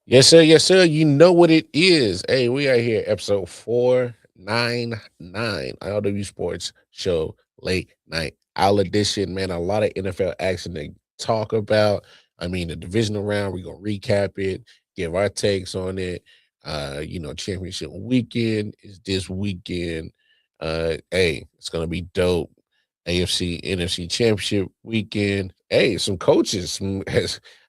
Yes, sir. Yes, sir. You know what it is. Hey, we are here, episode 499, I.O.W Sports Show, late night owl edition. Man, a lot of NFL action to talk about. I mean, the divisional round, we're going to recap it, give our takes on it. Championship weekend is this weekend. Hey, it's going to be dope. AFC, NFC championship weekend. Hey, some coaches.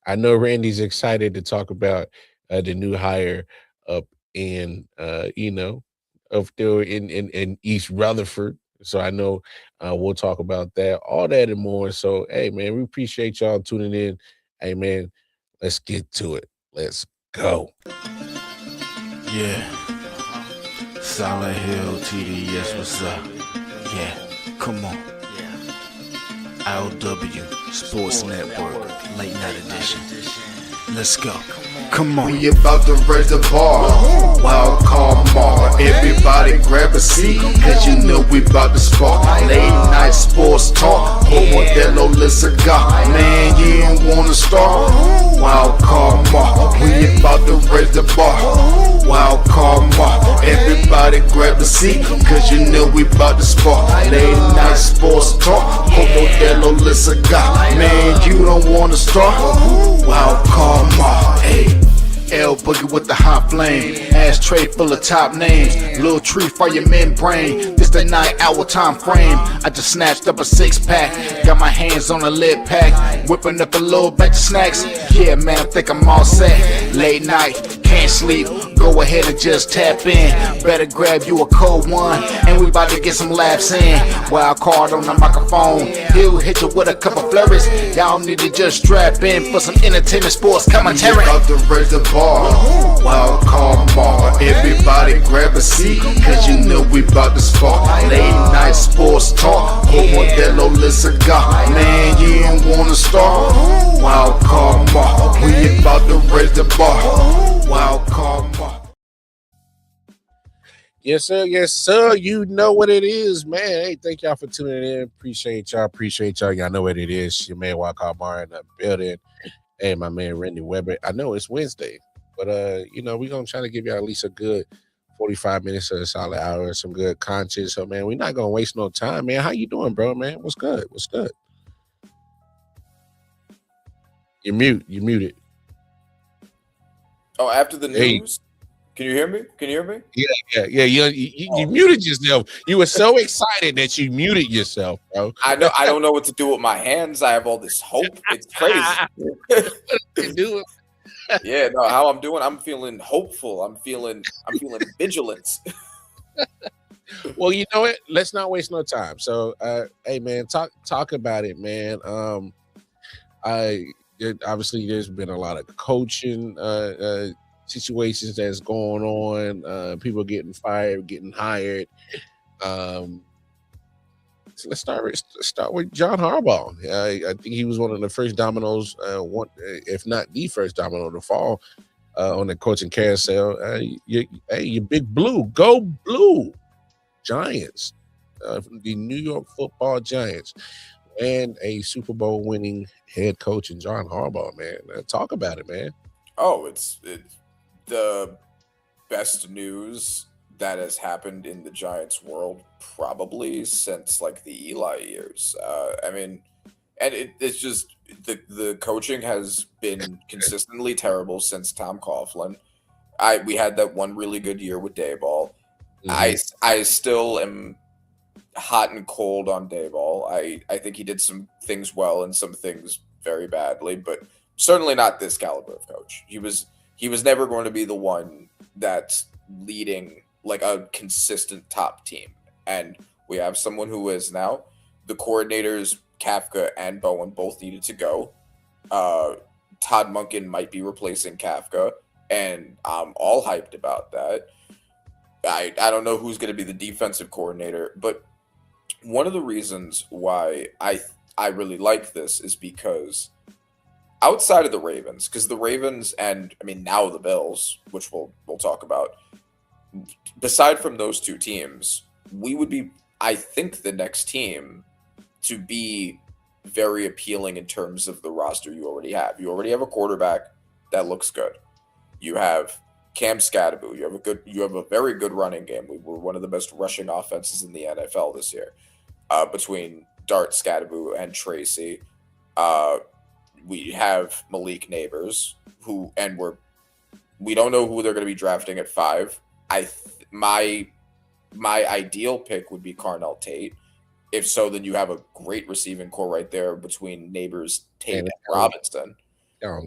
I know Randy's excited to talk about the new hire up in up there in East Rutherford. So I know we'll talk about that, all that and more. So hey man, we appreciate y'all tuning in. Hey man, let's get to it. Let's go. Yeah, Solid Hill TDS, what's up? Yeah, come on. I.O.W Sports Network, late night edition. Let's go. Come on. We about to raise the bar. Wild card mark. Everybody grab a seat, cause you know we about to spark. Late night sports talk. Modelo Le Cigar. Man, you don't wanna start. Wild card mark. We about to raise the bar. Wild card mark. Everybody grab a seat, cause you know we about to spark. Late night sports talk. Modelo Le Cigar. Man, you don't wanna start. Wild card mark. Hey. L Boogie with the hot flame, ashtray full of top names, little tree for your membrane. This the 9-hour time frame. I just snatched up a 6-pack, got my hands on a lid pack, whipping up a little batch of snacks. Yeah man, I think I'm all set. Late night, can't sleep, go ahead and just tap in. Better grab you a cold one, and we about to get some laps in. Wild card on the microphone, he'll hit you with a couple flurries. Y'all need to just strap in for some entertainment sports commentary. About to raise the bar. Wild card mark. Everybody grab a seat, cause you know we about to spark. Late night sports talk. Modelo Le Cigar. Man, you don't wanna start. Wild card mark. We about to raise the bar. Wild card mark. Yes, sir. Yes, sir. You know what it is, man. Hey, thank y'all for tuning in. Appreciate y'all. Appreciate y'all. Y'all know what it is. Your man Walcott Bar in the building. Hey, my man Randy Weber. I know it's Wednesday, but we're gonna try to give y'all at least a good 45 minutes or a solid hour, some good content. So man, we're not gonna waste no time, man. How you doing, bro, man? What's good? What's good? You muted. Oh, after the Hey, news? Can you hear me? Can you hear me? yeah. You muted yourself. You were so excited that you muted yourself, bro. I know I don't know what to do with my hands. I have all this hope. It's crazy. You do it. Yeah, no, how I'm doing, I'm feeling hopeful. I'm feeling vigilant. Well, you know what? Let's not waste no time. So, hey, man, talk about it, man. Obviously there's been a lot of coaching situations that's going on. People getting fired, getting hired. Um, so let's start with John Harbaugh. I think he was one of the first dominoes, if not the first domino to fall on the coaching carousel. You big blue, go blue Giants, from the New York Football Giants, and a Super Bowl winning head coach in John Harbaugh. Man, talk about it, man. Oh, it's the best news that has happened in the Giants world probably since like the Eli years. I mean, and it's just the coaching has been consistently terrible since Tom Coughlin. We had that one really good year with Dayball. Mm-hmm. I still am hot and cold on Dayball. I think he did some things well and some things very badly, but certainly not this caliber of coach. He was never going to be the one that's leading like a consistent top team. And we have someone who is now. The coordinators, Kafka and Bowen, both needed to go. Todd Monken might be replacing Kafka, and I'm all hyped about that. I don't know who's going to be the defensive coordinator, but one of the reasons why I really like this is because outside of the Ravens, because the Ravens and I mean now the Bills, which we'll talk about, beside from those two teams, we would be, I think, the next team to be very appealing in terms of the roster you already have. You already have a quarterback that looks good. You have Cam Scatterbo. You have a very good running game. We were one of the best rushing offenses in the NFL this year. Between Dart, Scatterbo, and Tracy. We have Malik Neighbors, we don't know who they're going to be drafting at 5. My ideal pick would be Carnell Tate. If so, then you have a great receiving core right there between Neighbors, Tate, and Robinson. Y'all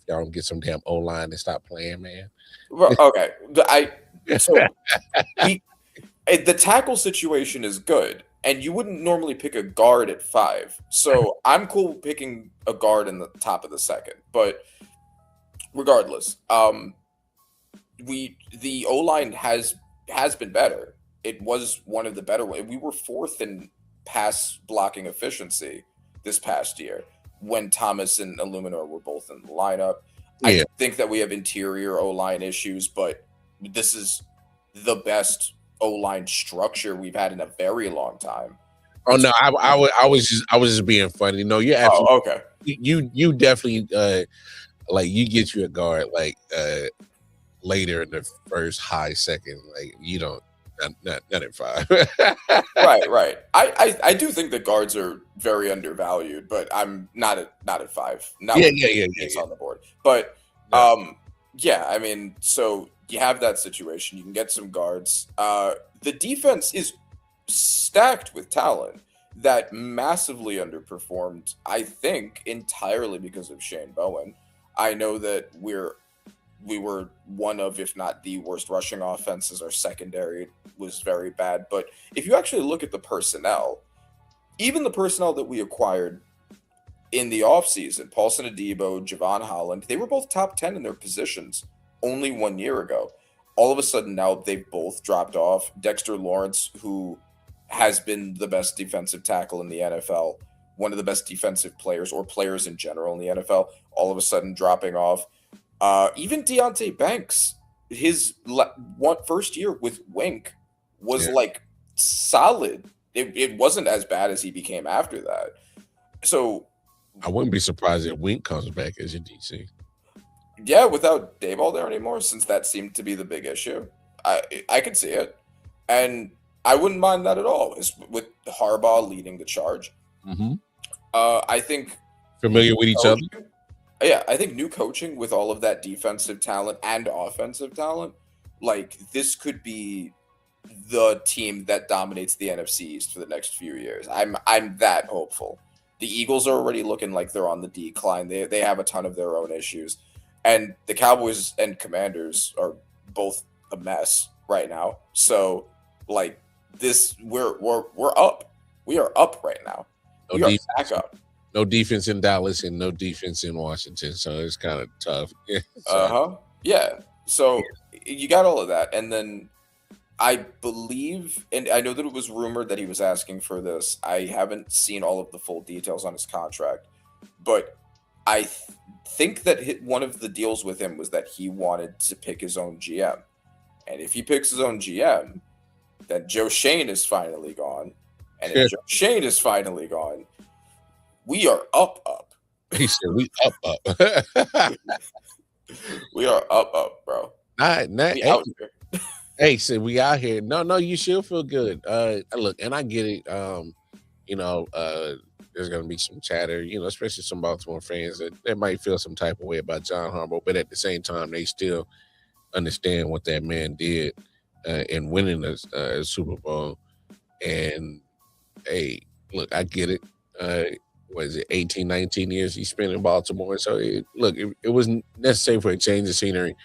don't get some damn O-line and stop playing, man. Well, okay, the tackle situation is good, and you wouldn't normally pick a guard at 5. So I'm cool picking a guard in the top of the second. But regardless, the O-line has been better. It was one of the better ones. We were 4th in pass blocking efficiency this past year when Thomas and Illuminor were both in the lineup. I think that we have interior O-line issues, but this is the best O-line structure we've had in a very long time. Oh no, I was just being funny. No, you're absolutely okay. You definitely like you get you a guard like later in the first, high second. Like you don't not at 5. right. I do think the guards are very undervalued, but I'm not at 5. It's on the board. But I mean, so you have that situation. You can get some guards. The defense is stacked with talent that massively underperformed, I think, entirely because of Shane Bowen. I know that we were one of, if not the worst rushing offenses. Our secondary was very bad. But if you actually look at the personnel, even the personnel that we acquired in the offseason, Paulson Adebo, Javon Holland, they were both top 10 in their positions only 1 year ago. All of a sudden now they've both dropped off. Dexter Lawrence, who has been the best defensive tackle in the NFL, one of the best defensive players or players in general in the NFL, all of a sudden dropping off. Even Deonte Banks, his first year with Wink was like solid. It wasn't as bad as he became after that. So I wouldn't be surprised if Wink comes back as your DC. Yeah, without Dayball there anymore, since that seemed to be the big issue. I could see it. And I wouldn't mind that at all, with Harbaugh leading the charge. Mm-hmm. I think familiar with each other. Yeah, I think new coaching with all of that defensive talent and offensive talent, like this could be the team that dominates the NFC East for the next few years. I'm that hopeful. The Eagles are already looking like they're on the decline. They have a ton of their own issues. And the Cowboys and Commanders are both a mess right now. So, like this, we're up. We are up right now. We are back up. No defense in Dallas and no defense in Washington, so it's kind of tough. Yeah. So you got all of that, and then I believe, and I know that it was rumored that he was asking for this. I haven't seen all of the full details on his contract, but I think that one of the deals with him was that he wanted to pick his own GM. And if he picks his own GM, then Joe Shane is finally gone. And if Joe Shane is finally gone, we are up. He said we up. We are up, bro. We out here. Hey, so we out here. No, you should feel good. Look, and I get it. There's gonna be some chatter, especially some Baltimore fans that might feel some type of way about John Harbaugh, but at the same time, they still understand what that man did in winning a Super Bowl. And hey, look, I get it. Was it 18, 19 years he spent in Baltimore? So it was necessary for a change of scenery.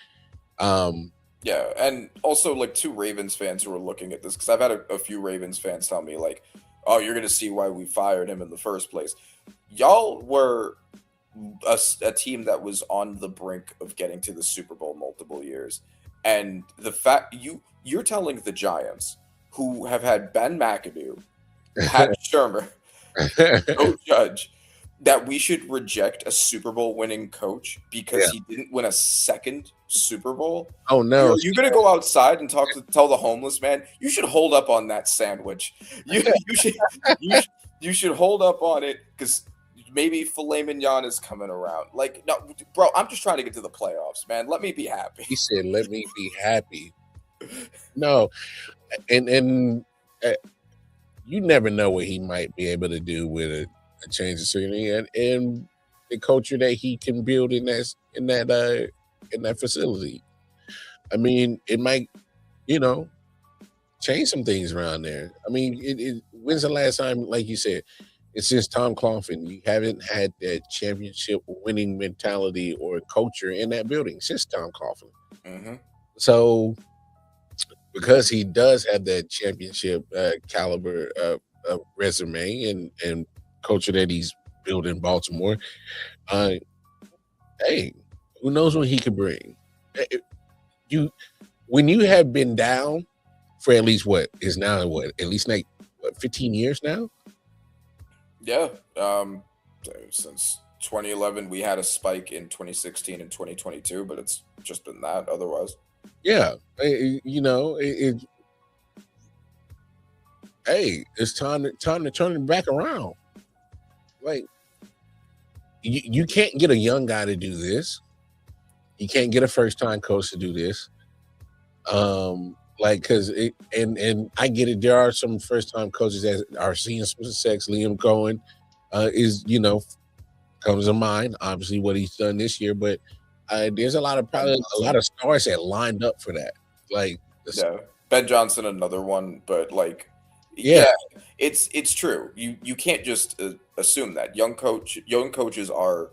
Yeah, and also like two Ravens fans who are looking at this, because I've had a few Ravens fans tell me like, oh, you're going to see why we fired him in the first place. Y'all were a team that was on the brink of getting to the Super Bowl multiple years. And the fact you're telling the Giants, who have had Ben McAdoo, Pat Shermer, Joe Judge, that we should reject a Super Bowl winning coach because he didn't win a second Super Bowl? Oh no! You're gonna go outside and tell the homeless man you should hold up on that sandwich. You should hold up on it, because maybe filet mignon is coming around. Like, no, bro, I'm just trying to get to the playoffs, man. Let me be happy. He said, "Let me be happy." No, and you never know what he might be able to do with a change of scenery and the culture that he can build in that facility. I mean, it might, you know, change some things around there. I mean, when's the last time, like you said, it's since Tom Coughlin, you haven't had that championship winning mentality or culture in that building since Tom Coughlin. Mm-hmm. So because he does have that championship caliber resume and culture that he's built in Baltimore, hey, who knows what he could bring? You when you have been down for at least at least like 15 years now. Yeah. Since 2011, we had a spike in 2016 and 2022, but it's just been that otherwise. Yeah, hey, it's time to turn it back around. Like you can't get a young guy to do this. You can't get a first time coach to do this. Because and I get it. There are some first time coaches that are seeing some success. Liam Cohen comes to mind. Obviously, what he's done this year, but there's probably a lot of stars that lined up for that. Like, yeah, Ben Johnson, another one, but like, yeah, it's true. You can't just assume that young coaches are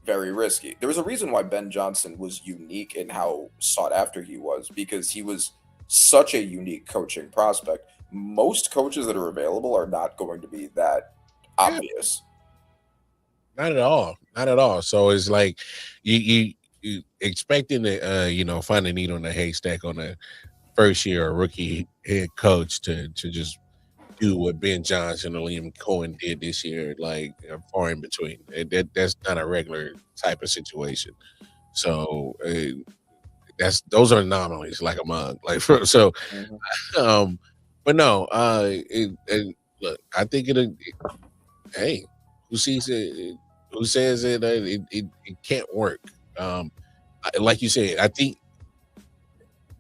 very risky. There was a reason why Ben Johnson was unique in how sought after he was, because he was such a unique coaching prospect. Most coaches that are available are not going to be that obvious. Not at all. Not at all. So it's like you expecting to find a needle in a haystack on a first year or rookie head coach to just do what Ben Johnson or Liam Cohen did this year, like far in between. That's not a regular type of situation. So those are anomalies, like a mug. Like so, but no. Look, I think hey, who sees it? Who says it can't work? Like you said, I think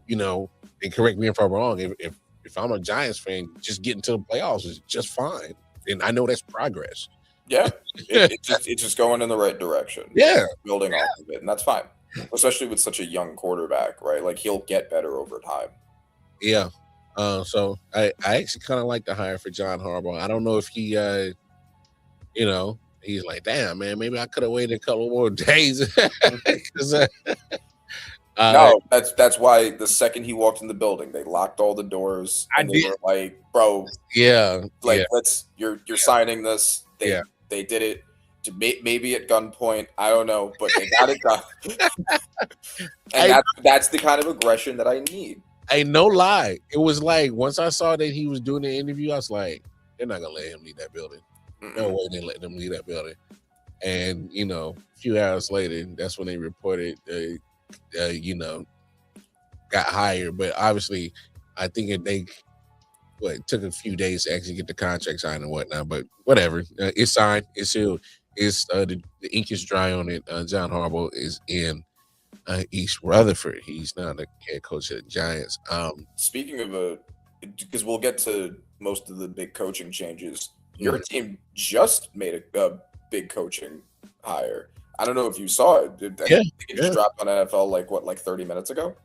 and correct me if I'm wrong. If I'm a Giants fan, just getting to the playoffs is just fine, and I know that's progress. Yeah, it's just going in the right direction. Yeah, building off of it, and that's fine, especially with such a young quarterback, right? Like, he'll get better over time. Yeah. So I actually kind of like the hire for John Harbaugh. I don't know if he, he's like, damn, man, maybe I could have waited a couple more days. No, that's why the second he walked in the building, they locked all the doors. And they were like, bro, you're signing this. They did it to maybe at gunpoint. I don't know, but they got it done. And that's the kind of aggression that I need. Ain't no lie. It was like, once I saw that he was doing the interview, I was like, they're not gonna let him leave that building. No way they let them leave that building. And a few hours later, that's when they reported got hired. But obviously, I think it took a few days to actually get the contract signed and whatnot. But whatever, it's signed, it's sealed, it's the ink is dry on it. John Harbaugh is in East Rutherford. He's not a head coach of the Giants. Speaking of because we'll get to most of the big coaching changes. Your team just made a big coaching hire. I don't know if you saw it. I think it just dropped on NFL like 30 minutes ago?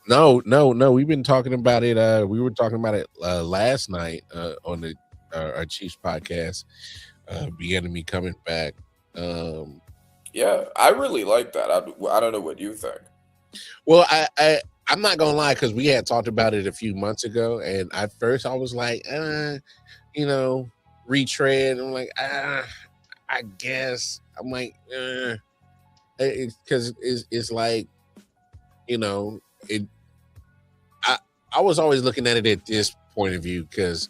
No. We've been talking about it. We were talking about it last night on our Chiefs podcast. Bieniemy coming back. Yeah, I really like that. I don't know what you think. Well, I'm not gonna lie, because we had talked about it a few months ago, and at first I was like, retread. I'm like, I guess. I'm like, because it's like, I was always looking at it at this point of view, because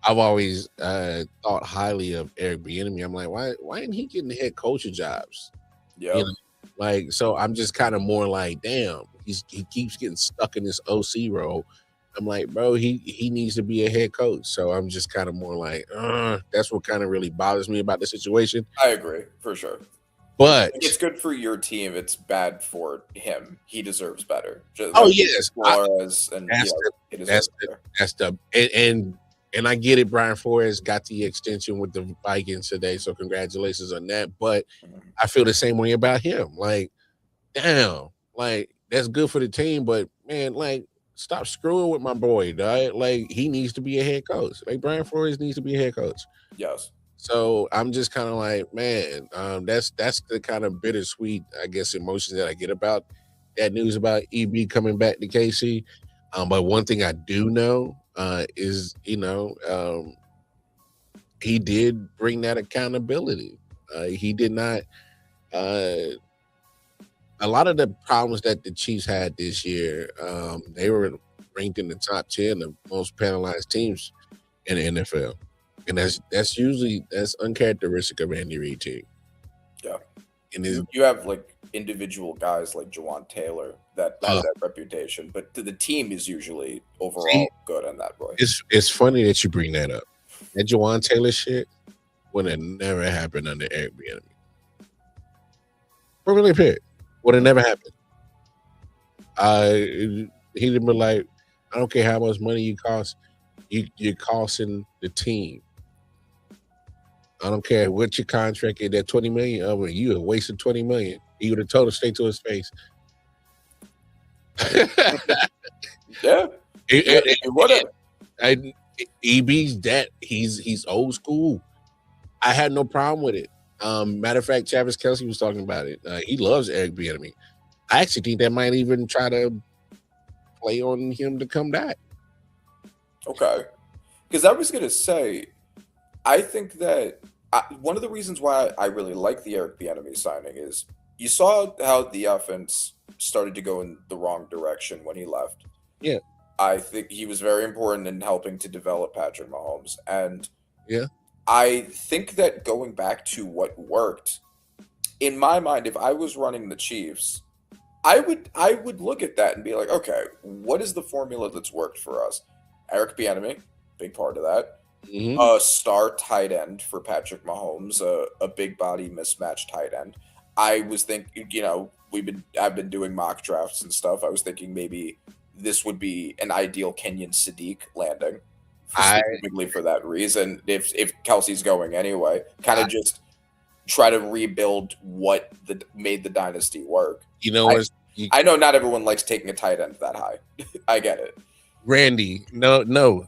I've always thought highly of Eric Bieniemy. I'm like, why isn't he getting the head coaching jobs? Yeah. So I'm just kind of more like, damn, he keeps getting stuck in this OC role. I'm like, bro, he needs to be a head coach. So I'm just kind of more like, that's what kind of really bothers me about the situation. I agree for sure. But It's good for your team. It's bad for him. He deserves better. oh yes, Flores and that's he the, deserves better. that's the and I get it. Brian Flores got the extension with the Vikings today, so congratulations on that. But I feel the same way about him. Like, damn, like that's good for the team, but man, like stop screwing with my boy, dog. Like he needs to be a head coach. Like Brian Flores needs to be a head coach. Yes. So I'm just kind of like, man, that's the kind of bittersweet, I guess, emotions that I get about that news about EB coming back to KC. But one thing I do know is, he did bring that accountability. He did not. A lot of the problems that the Chiefs had this year, they were ranked in the top 10 of most penalized teams in the NFL. And that's uncharacteristic of Andy Reid team. Yeah. And you have like individual guys like Jawan Taylor that have that reputation, but the team is usually overall good in that way. It's funny that you bring that up. That Jawan Taylor shit would have never happened under Eric Bieniemy. Really pit would have never happened. He'd have been like, I don't care how much money you cost, you're costing the team. I don't care what your contract is, that $20 million of it, you have wasted $20 million. He would have told him straight to his face. Yeah. It would have. EB's that he's old school. I had no problem with it. Matter of fact, Travis Kelce was talking about it. He loves Eric Bieniemy. I actually think that might even try to play on him to come back. Okay. Because I was going to say, I think that one of the reasons why I really like the Eric Bieniemy signing is you saw how the offense started to go in the wrong direction when he left. Yeah. I think he was very important in helping to develop Patrick Mahomes. And yeah, I think that going back to what worked, in my mind, if I was running the Chiefs, I would look at that and be like, okay, what is the formula that's worked for us? Eric Bieniemy, big part of that. Mm-hmm. A star tight end for Patrick Mahomes, a big body mismatched tight end. I was thinking, I've been doing mock drafts and stuff. I was thinking maybe this would be an ideal Kenyon Sadiq landing, specifically for that reason. If Kelsey's going anyway, kind of just try to rebuild what made the dynasty work. I know not everyone likes taking a tight end that high. I get it, Randy. No,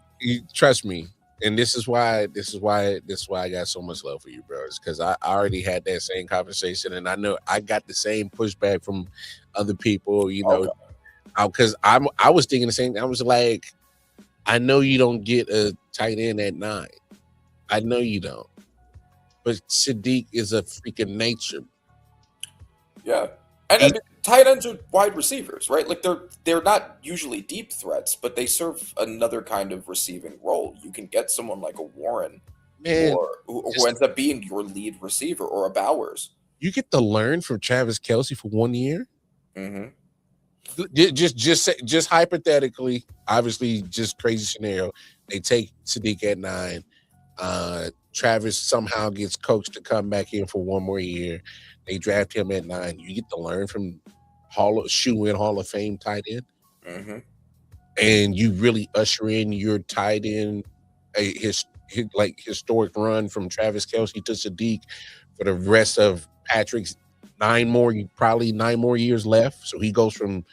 trust me. And this is why I got so much love for you, bro. It's because I already had that same conversation, and I know I got the same pushback from other people. Because I was thinking the same thing. I was like, I know you don't get a tight end at 9. I know you don't. But Sadiq is a freaking nature. Yeah. And tight ends are wide receivers, right? Like they're not usually deep threats, but they serve another kind of receiving role. You can get someone like a Warren, who ends up being your lead receiver, or a Bowers. You get to learn from Travis Kelce for 1 year. Mm-hmm. Just hypothetically, obviously, just crazy scenario. They take Sadiq at 9. Travis somehow gets coached to come back in for 1 more year. They draft him at 9. You get to learn from Hall of Fame tight end, and you really usher in your tight end his historic run from Travis Kelce to Sadiq for the rest of Patrick's 9 more years left. So he goes from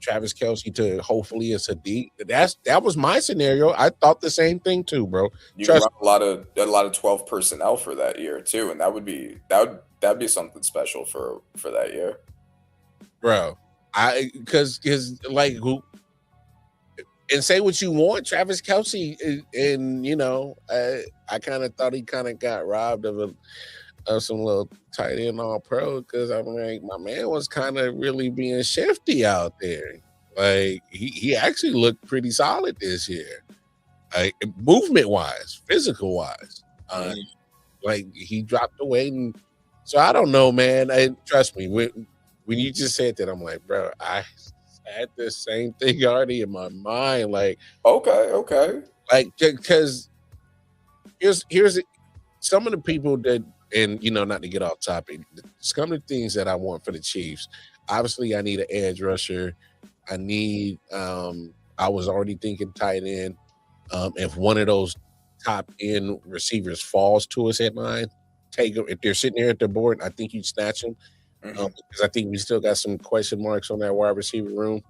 Travis Kelce to hopefully a Sadiq. That was my scenario. I thought the same thing too, bro. You run a lot of 12 personnel for that year too, and that'd be something special for that year, bro. Because like who. And say what you want, Travis Kelce, and I kind of thought he kind of got robbed of some little tight end all pro, because I'm like, my man was kind of really being shifty out there. Like he actually looked pretty solid this year, movement wise, physical wise. Like he dropped the weight, and so I don't know, man. Trust me, when you just said that, I'm like, bro, I had the same thing already in my mind. Okay. Because here's some of the people that, and not to get off topic, some of the things that I want for the Chiefs. Obviously, I need an edge rusher. I need. I was already thinking tight end. If one of those top end receivers falls to us at 9, take them. If they're sitting there at the board, I think you'd snatch them. Because I think we still got some question marks on that wide receiver room,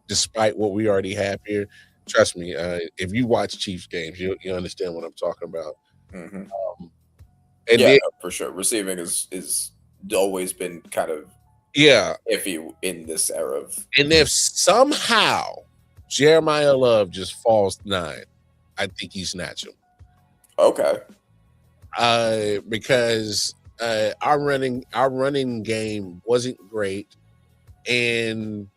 despite what we already have here. Trust me, if you watch Chiefs games, you understand what I'm talking about. Mm-hmm. And yeah, then, no, for sure. Receiving is always been kind of iffy in this era of. And if somehow Jeremiah Love just falls 9, I think you snatch him. Okay. Because our running game wasn't great, and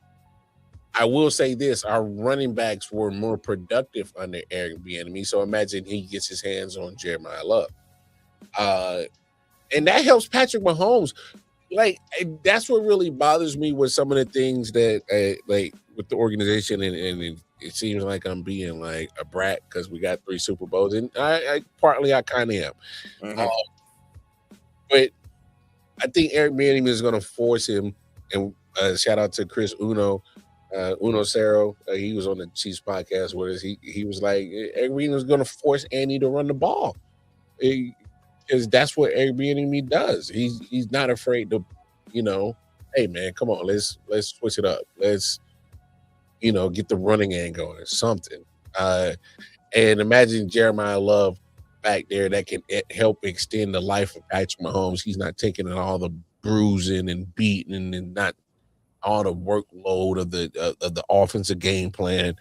I will say this: our running backs were more productive under Eric Bieniemy. So imagine he gets his hands on Jeremiah Love, and that helps Patrick Mahomes. That's what really bothers me with some of the things that with the organization, and it seems like I'm being like a brat because we got 3 Super Bowls, and I partly I kind of am. Mm-hmm. But I think Eric Bieniemy is going to force him, and shout out to Chris Uno Cero. He was on the Chiefs podcast with us. He was like, Eric Bieniemy is going to force Andy to run the ball, because that's what Eric Bieniemy does. He's not afraid to, hey man, come on, let's switch it up. Let's get the running game going or something. And imagine Jeremiah Love back there that can help extend the life of Patrick Mahomes. He's not taking in all the bruising and beating and not all the workload of the offensive game plan.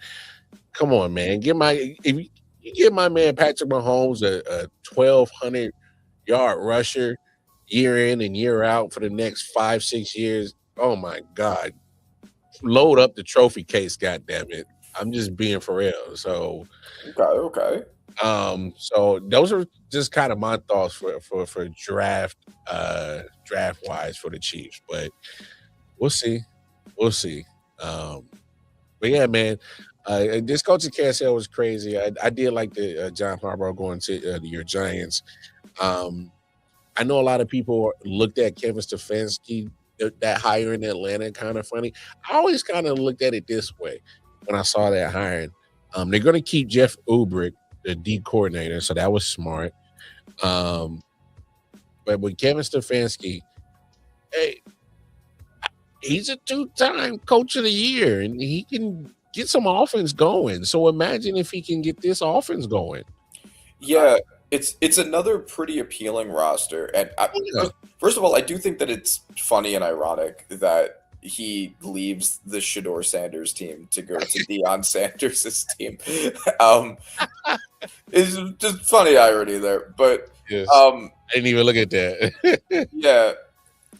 Come on, man. If you give my man Patrick Mahomes a 1,200-yard rusher year in and year out for the next 5-6 years, oh my God. Load up the trophy case, goddammit. I'm just being for real. So Okay. So those are just kind of my thoughts for draft wise for the Chiefs, but we'll see. But yeah, man, this coaching carousel was crazy. I did like the John Harbaugh going to your Giants. I know a lot of people looked at Kevin Stefanski, that hire in Atlanta, kind of funny. I always kind of looked at it this way when I saw that hiring. They're going to keep Jeff Ulbrich, the D coordinator, so that was smart. But with Kevin Stefanski, hey, he's a 2-time coach of the year, and he can get some offense going. So imagine if he can get this offense going. Yeah, it's another pretty appealing roster. And first of all, I do think that it's funny and ironic that he leaves the Shador Sanders team to go to Deion Sanders' team. It's just funny irony there. But yes. I didn't even look at that. Yeah.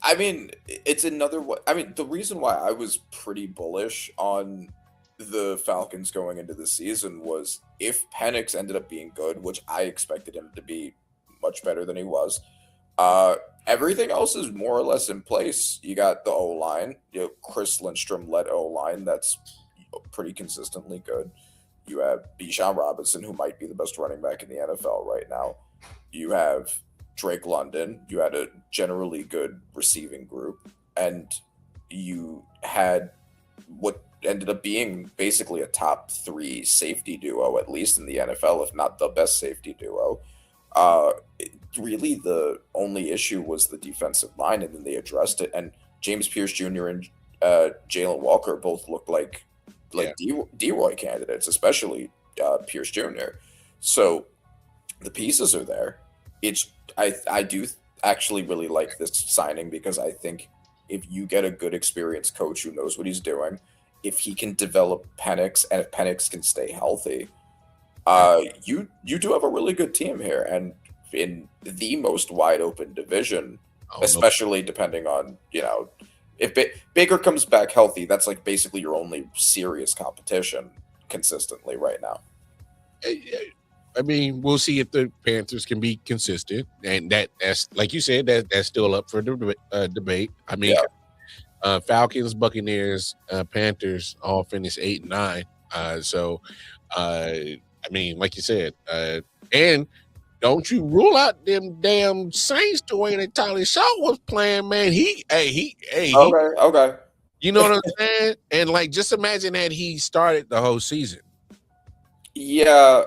I mean, it's another one. I mean, the reason why I was pretty bullish on the Falcons going into the season was if Penix ended up being good, which I expected him to be much better than he was, everything else is more or less in place. You got the O-line, Chris Lindstrom-led O-line that's pretty consistently good. You have Bijan Robinson, who might be the best running back in the NFL right now. You have Drake London. You had a generally good receiving group, and you had what ended up being basically a top 3 safety duo, at least in the NFL, if not the best safety duo. Really, the only issue was the defensive line, and then they addressed it. And James Pierce Jr. and Jalen Walker both looked like D-Roy candidates, especially Pierce Jr. So the pieces are there. I do actually really like this signing because I think if you get a good experienced coach who knows what he's doing, if he can develop Penix and if Penix can stay healthy, you do have a really good team here. And in the most wide open division, especially depending on, if Baker comes back healthy, that's like basically your only serious competition consistently right now. I mean, we'll see if the Panthers can be consistent, and that's like you said, that's still up for debate. I mean, Falcons, Buccaneers, Panthers all finished 8-9. So I mean, like you said, and don't you rule out them damn Saints the way that Tyler Shaw was playing, man. Okay. You know what I'm saying? And like, just imagine that he started the whole season. Yeah,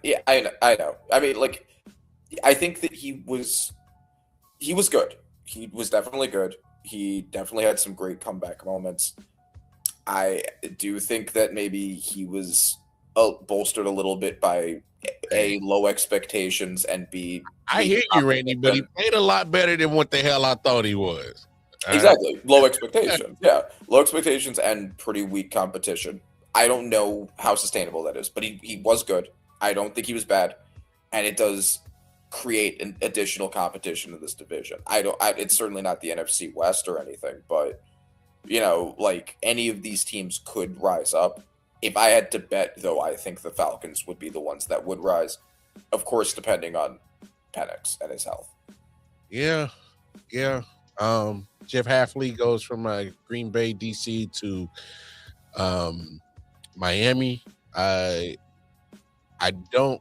yeah, I know. I mean, like, I think that he was good. He was definitely good. He definitely had some great comeback moments. I do think that maybe he was bolstered a little bit by A, low expectations, and B, I hear you, Randy, but he played a lot better than what the hell I thought he was. Exactly. Low expectations. Yeah. Low expectations and pretty weak competition. I don't know how sustainable that is, but he was good. I don't think he was bad. And it does create an additional competition in this division. It's certainly not the NFC West or anything, but you know, like any of these teams could rise up. If I had to bet, though, I think the Falcons would be the ones that would rise. Of course, depending on Penix and his health. Yeah. Jeff Halfley goes from Green Bay, DC to Miami. I don't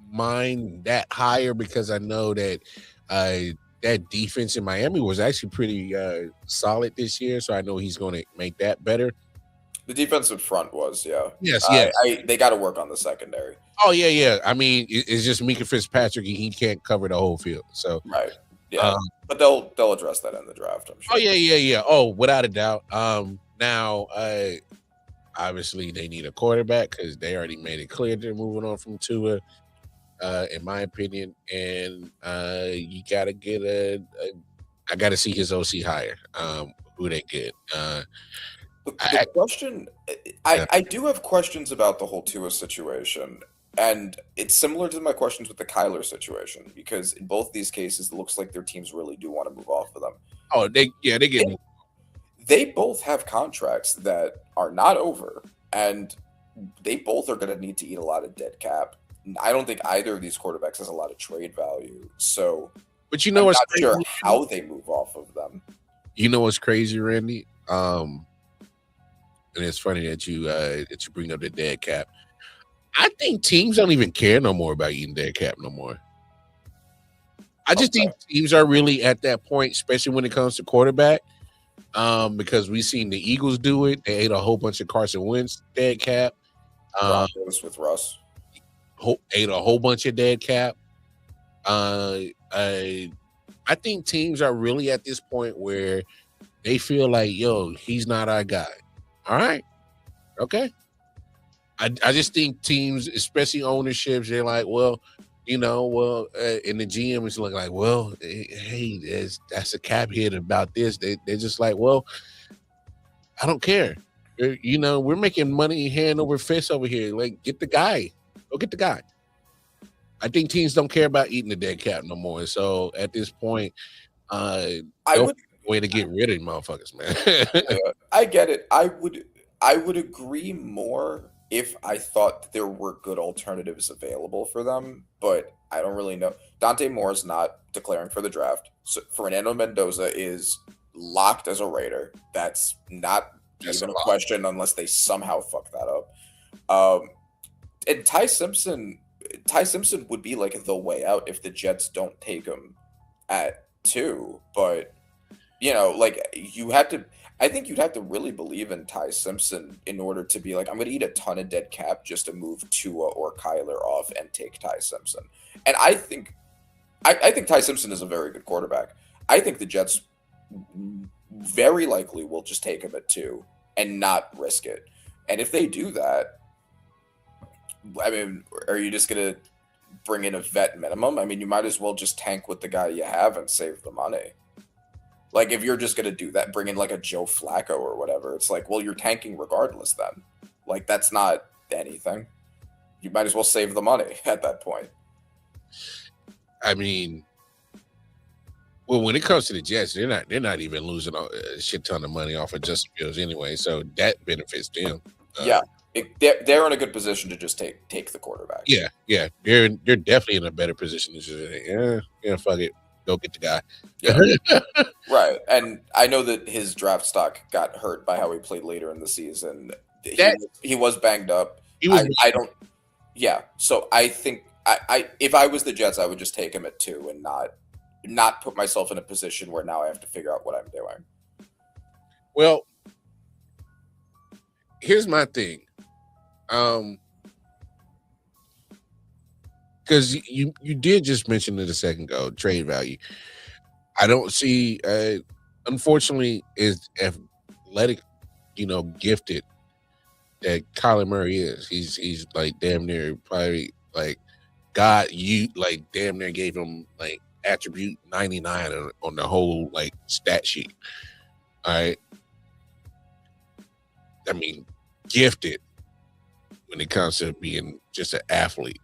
mind that hire because I know that that defense in Miami was actually pretty solid this year, so I know he's going to make that better. The defensive front was, yeah. Yes. They got to work on the secondary. Oh, yeah. I mean, it's just Minka Fitzpatrick. He can't cover the whole field. So right. Yeah. But they'll address that in the draft, I'm sure. Oh, yeah. Oh, without a doubt. Now, obviously, they need a quarterback because they already made it clear they're moving on from Tua, in my opinion. And you got to get I got to see his OC hire, who they get. The question, I do have questions about the whole Tua situation, and it's similar to my questions with the Kyler situation because in both these cases, it looks like their teams really do want to move off of them. Oh, they get. They both have contracts that are not over, and they both are going to need to eat a lot of dead cap. I don't think either of these quarterbacks has a lot of trade value, so. But you know what's not sure how they move off of them. You know what's crazy, Randy? And it's funny that you bring up the dead cap. I think teams don't even care no more about eating dead cap no more. I just think teams are really at that point, especially when it comes to quarterback, because we've seen the Eagles do it. They ate a whole bunch of Carson Wentz dead cap. Broncos with Russ ate a whole bunch of dead cap. I think teams are really at this point where they feel like, yo, he's not our guy. All right. Okay. I just think teams, especially ownerships, they're like, well, and the GM is looking like, well, hey, that's a cap hit about this. They're just like, well, I don't care. We're making money hand over fist over here. Like, get the guy. Go get the guy. I think teams don't care about eating the dead cap no more. So at this point, way to get rid of motherfuckers, man. I get it. I would agree more if I thought that there were good alternatives available for them, but I don't really know. Dante Moore's not declaring for the draft. So Fernando Mendoza is locked as a Raider. That's not even a question unless they somehow fuck that up. And Ty Simpson would be like the way out if the Jets don't take him at 2, but I think you'd have to really believe in Ty Simpson in order to be like, I'm going to eat a ton of dead cap just to move Tua or Kyler off and take Ty Simpson. And I think Ty Simpson is a very good quarterback. I think the Jets very likely will just take him at 2 and not risk it. And if they do that, I mean, are you just going to bring in a vet minimum? I mean, you might as well just tank with the guy you have and save the money. Like, if you're just going to do that, bring in like a Joe Flacco or whatever, it's like, well, you're tanking regardless then. Like, that's not anything. You might as well save the money at that point. I mean, well, when it comes to the Jets, they're not even losing a shit ton of money off of Justin Fields anyway, so that benefits them. Yeah. They're in a good position to just take the quarterback. Yeah, they're definitely in a better position to just fuck it. go get the guy. Yeah. Right. And I know that his draft stock got hurt by how he played later in the season. He was banged up. He was. I don't. Yeah. So I think if I was the Jets, I would just take him at 2 and not put myself in a position where now I have to figure out what I'm doing. Well, here's my thing. Because you did just mention it a second ago, trade value. I don't see, unfortunately, is athletic, gifted that Kyler Murray is. He's like damn near probably like God. You like damn near gave him like attribute 99 on the whole like stat sheet. All right. I mean, gifted when it comes to being just an athlete.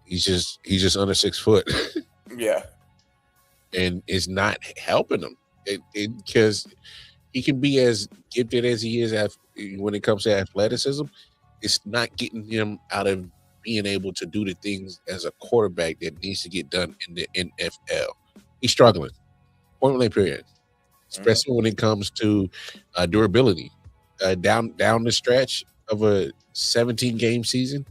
He's just under 6 foot. Yeah. And it's not helping him because he can be as gifted as he is when it comes to athleticism. It's not getting him out of being able to do the things as a quarterback that needs to get done in the NFL. He's struggling. Point blank period. Especially when it comes to durability. Down the stretch of a 17-game season,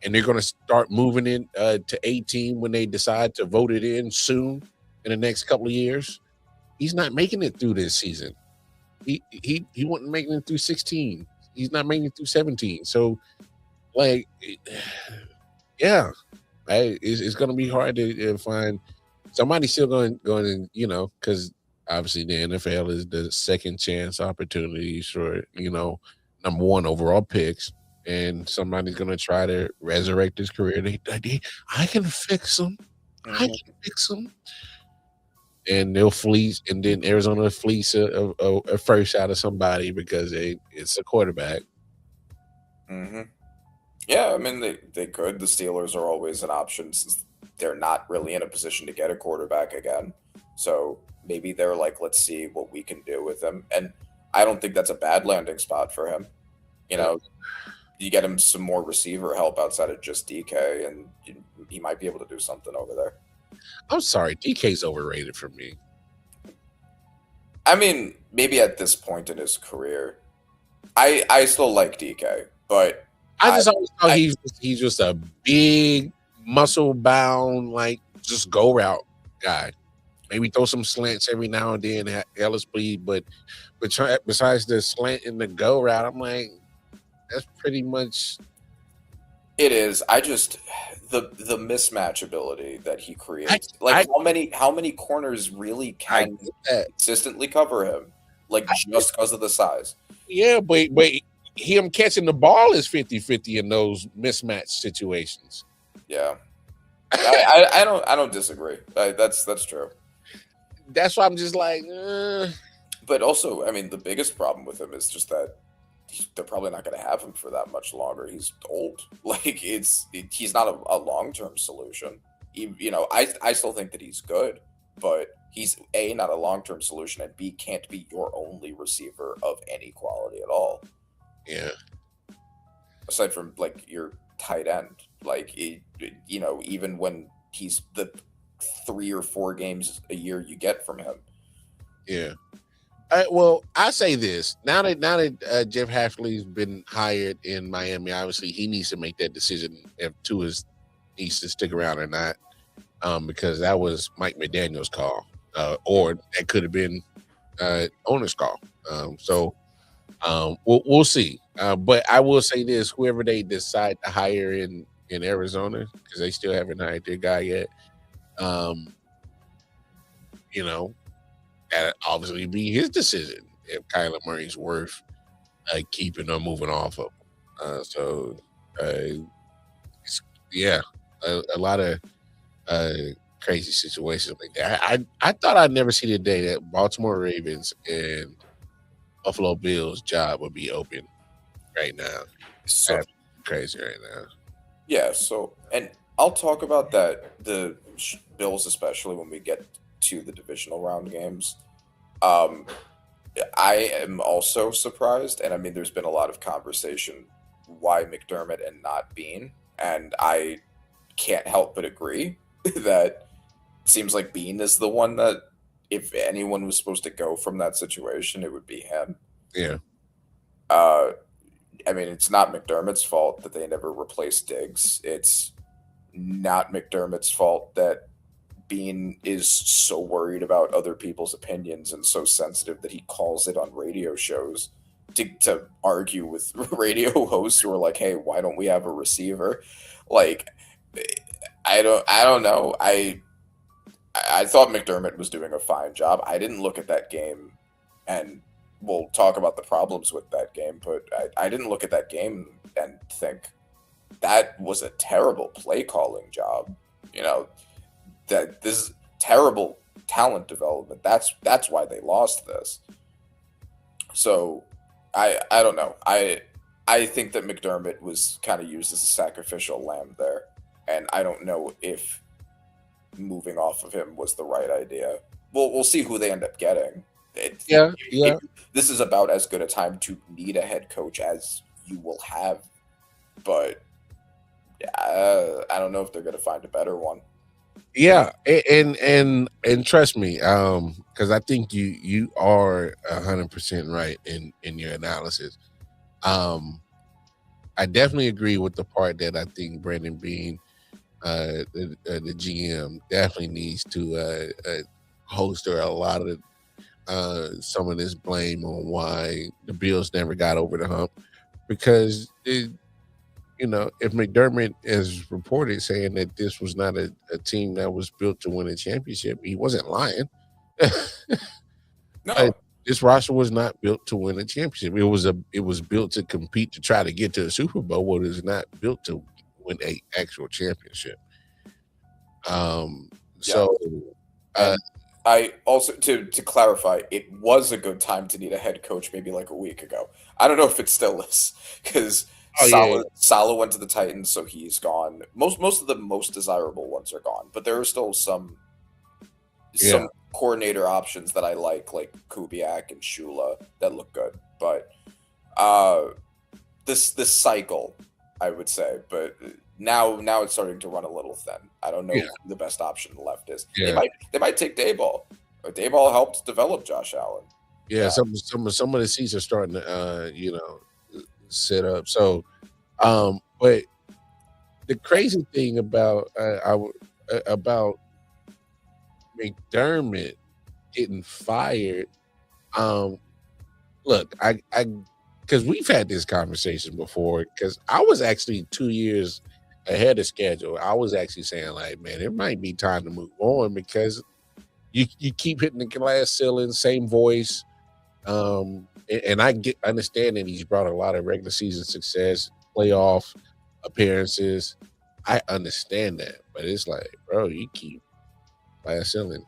and they're going to start moving in to 18 when they decide to vote it in soon in the next couple of years. He's not making it through this season. He wasn't making it through 16. He's not making it through 17. So, like, yeah, it's going to be hard to find somebody still going to, because obviously the NFL is the second chance opportunities for, number 1 overall picks. And somebody's going to try to resurrect his career. I can fix him. I can fix him. And they'll fleece, and then Arizona will fleece a first out of somebody because it's a quarterback. Mm-hmm. Yeah, I mean, they could. The Steelers are always an option since they're not really in a position to get a quarterback again. So maybe they're like, let's see what we can do with him. And I don't think that's a bad landing spot for him. You get him some more receiver help outside of just DK, and he might be able to do something over there. I'm sorry, DK's overrated for me. I mean, maybe at this point in his career, I still like DK, but I just always thought he's just a big muscle bound, like just go route guy. Maybe throw some slants every now and then, hella speed, but besides the slant and the go route, I'm like, that's pretty much. It is. I just the mismatch ability that he creates. How many corners really can consistently cover him? Like just because of the size. Yeah, but him catching the ball is 50-50 in those mismatch situations. Yeah. I don't disagree. That's true. That's why I'm just like. But also, I mean, the biggest problem with him is just that they're probably not going to have him for that much longer. He's old. Like he's not a long-term solution. I still think that he's good, but he's A, not a long-term solution, and B, can't be your only receiver of any quality at all. Yeah. Aside from like your tight end, like even when he's the 3 or 4 games a year you get from him. Yeah. Well, I say this now that Jeff Hafley's been hired in Miami. Obviously, he needs to make that decision if Tua needs to stick around or not, because that was Mike McDaniel's call, or that could have been owner's call. We'll see. But I will say this: whoever they decide to hire in Arizona, because they still haven't hired their guy yet, that'd obviously be his decision if Kyler Murray's worth keeping or moving off of. A lot of crazy situations like that. I thought I'd never see the day that Baltimore Ravens and Buffalo Bills job would be open right now. So that's crazy right now. Yeah. So, and I'll talk about that, the Bills, especially when we get to the divisional round games. I am also surprised, and I mean, there's been a lot of conversation why McDermott and not Bean, and I can't help but agree that seems like Bean is the one that, if anyone was supposed to go from that situation, it would be him. Yeah. Uh, I mean, it's not McDermott's fault that they never replaced Diggs. It's not McDermott's fault that Bean is so worried about other people's opinions and so sensitive that he calls it on radio shows to argue with radio hosts who are like, "Hey, why don't we have a receiver?" Like, I don't know. I thought McDermott was doing a fine job. I didn't look at that game, and we'll talk about the problems with that game, but I didn't look at that game and think that was a terrible play calling job. You know, that this is terrible talent development. That's why they lost this. So I don't know. I think that McDermott was kind of used as a sacrificial lamb there, and I don't know if moving off of him was the right idea. We'll see who they end up getting. Yeah. This is about as good a time to need a head coach as you will have, but I don't know if they're going to find a better one. Yeah, and trust me, because I think you are 100% right in your analysis. I definitely agree with the part that I think Brandon Bean, the GM, definitely needs to holster a lot of some of this blame on why the Bills never got over the hump, because if McDermott is reported saying that this was not a team that was built to win a championship, he wasn't lying. No, this roster was not built to win a championship. It was built to compete to try to get to the Super Bowl. What is not built to win a actual championship. So I also to clarify, it was a good time to need a head coach maybe like a week ago. I don't know if it still is, because Saleh went to the Titans, so he's gone. Most of the most desirable ones are gone, but there are still some coordinator options that I like Kubiak and Shula, that look good. But this cycle, I would say, but now it's starting to run a little thin. I don't know who the best option left is. Yeah. They might take Dayball. Dayball helped develop Josh Allen. Yeah, some of the seats are starting to set up. So, but the crazy thing about McDermott getting fired, look, I because we've had this conversation before, because I was actually 2 years ahead of schedule. I was actually saying, like, man, it might be time to move on, because you keep hitting the glass ceiling, same voice. And I understand that he's brought a lot of regular season success, playoff appearances. I understand that, but it's like, bro, you keep glass ceiling,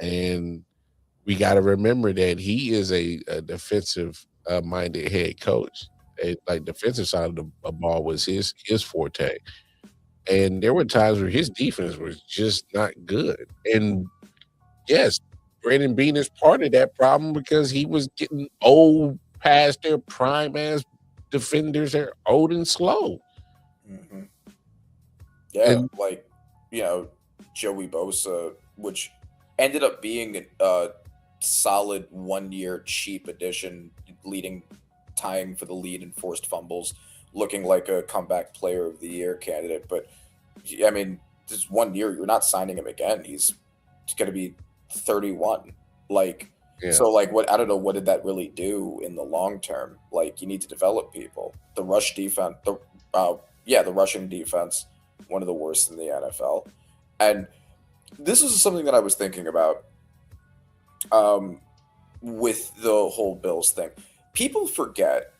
and we got to remember that he is a defensive minded head coach. Like, defensive side of the ball was his forte, and there were times where his defense was just not good. And yes, Brandon Bean is part of that problem, because he was getting old past their prime as defenders. They're old and slow. Mm-hmm. Yeah, Joey Bosa, which ended up being a solid 1 year cheap addition, tying for the lead in forced fumbles, looking like a comeback player of the year candidate. But I mean, this 1 year, you're not signing him again. He's going to be 31. So what, I don't know, what did that really do in the long term? Like, you need to develop people. The rush defense, the rushing defense, one of the worst in the NFL. And this is something that I was thinking about with the whole Bills thing. People forget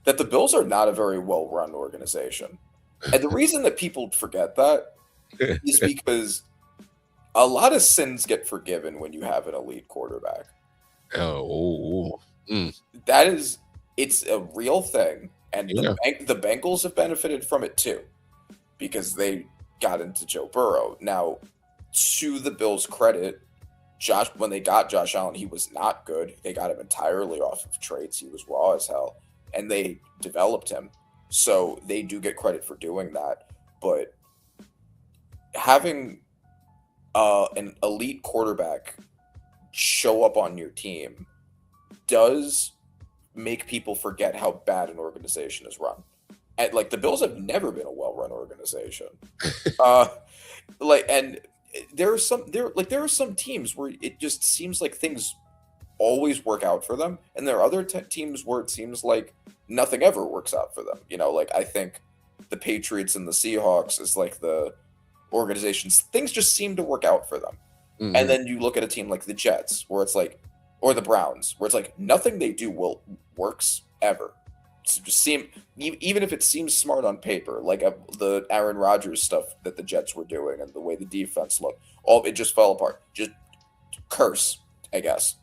that the Bills are not a very well-run organization. And the reason that people forget that is because a lot of sins get forgiven when you have an elite quarterback. It's a real thing. And the Bengals have benefited from it too, because they got into Joe Burrow. Now, to the Bills' credit, when they got Josh Allen, he was not good. They got him entirely off of traits. He was raw as hell, and they developed him. So they do get credit for doing that. But having an elite quarterback show up on your team does make people forget how bad an organization is run. And like the Bills have never been a well-run organization. Uh, and there are some teams where it just seems like things always work out for them, and there are other teams where it seems like nothing ever works out for them. Like I think the Patriots and the Seahawks is like the organizations, things just seem to work out for them. And then you look at a team like the Jets, where it's like, or the Browns, where it's like nothing they do works ever. It's just even if it seems smart on paper, like the Aaron Rodgers stuff that the Jets were doing and the way the defense looked, all it just fell apart. Just curse, I guess.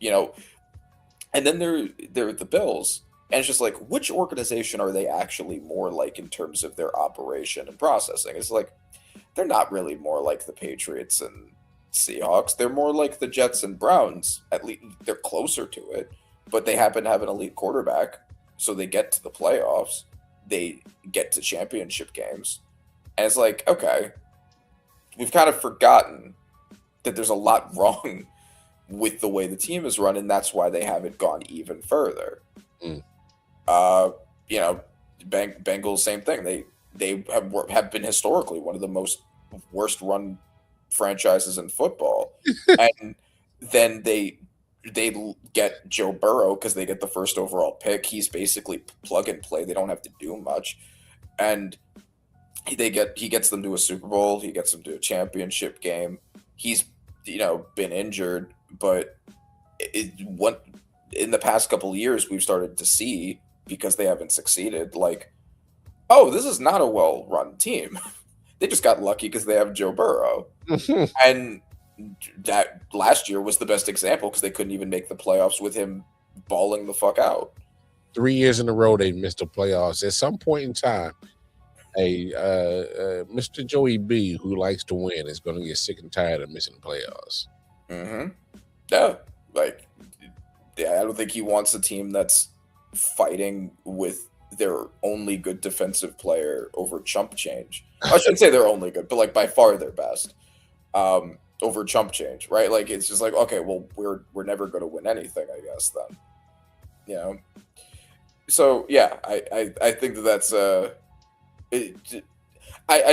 And then they're the Bills, and it's just like, which organization are they actually more like in terms of their operation and processing? It's like they're not really more like the Patriots and Seahawks. They're more like the Jets and Browns. At least they're closer to it, but they happen to have an elite quarterback, so they get to the playoffs. They get to championship games, and it's like, okay, we've kind of forgotten that there's a lot wrong with the way the team is run, and that's why they haven't gone even further. Bengals, same thing. They have been historically one of the most worst run franchises in football, and then they get Joe Burrow because they get the first overall pick. He's basically plug and play. They don't have to do much, and he gets them to a Super Bowl. He gets them to a championship game. He's been injured, but in the past couple of years we've started to see, because they haven't succeeded, like, oh, this is not a well-run team. They just got lucky because they have Joe Burrow. And that last year was the best example because they couldn't even make the playoffs with him balling the fuck out. 3 years in a row they missed the playoffs. At some point in time, Mr. Joey B, who likes to win, is going to get sick and tired of missing the playoffs. Yeah, like, I don't think he wants a team that's fighting with their only good defensive player over chump change. I shouldn't say they're only good, but like by far their best over chump change, right? Like it's just like, okay, well, we're never going to win anything, I guess then. So yeah, I think that's I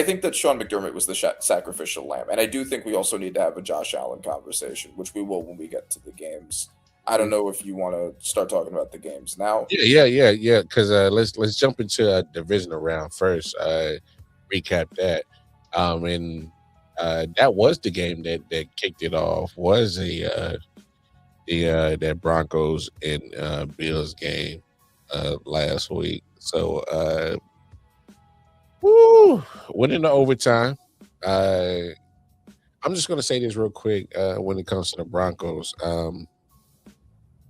think that Sean McDermott was the sacrificial lamb, and I do think we also need to have a Josh Allen conversation, which we will when we get to the games. I don't know if you want to start talking about the games now. Yeah. Because let's jump into a divisional round first. Recap that, and that was the game that kicked it off. Was that Broncos and Bills game last week. So went into overtime. I'm just gonna say this real quick when it comes to the Broncos.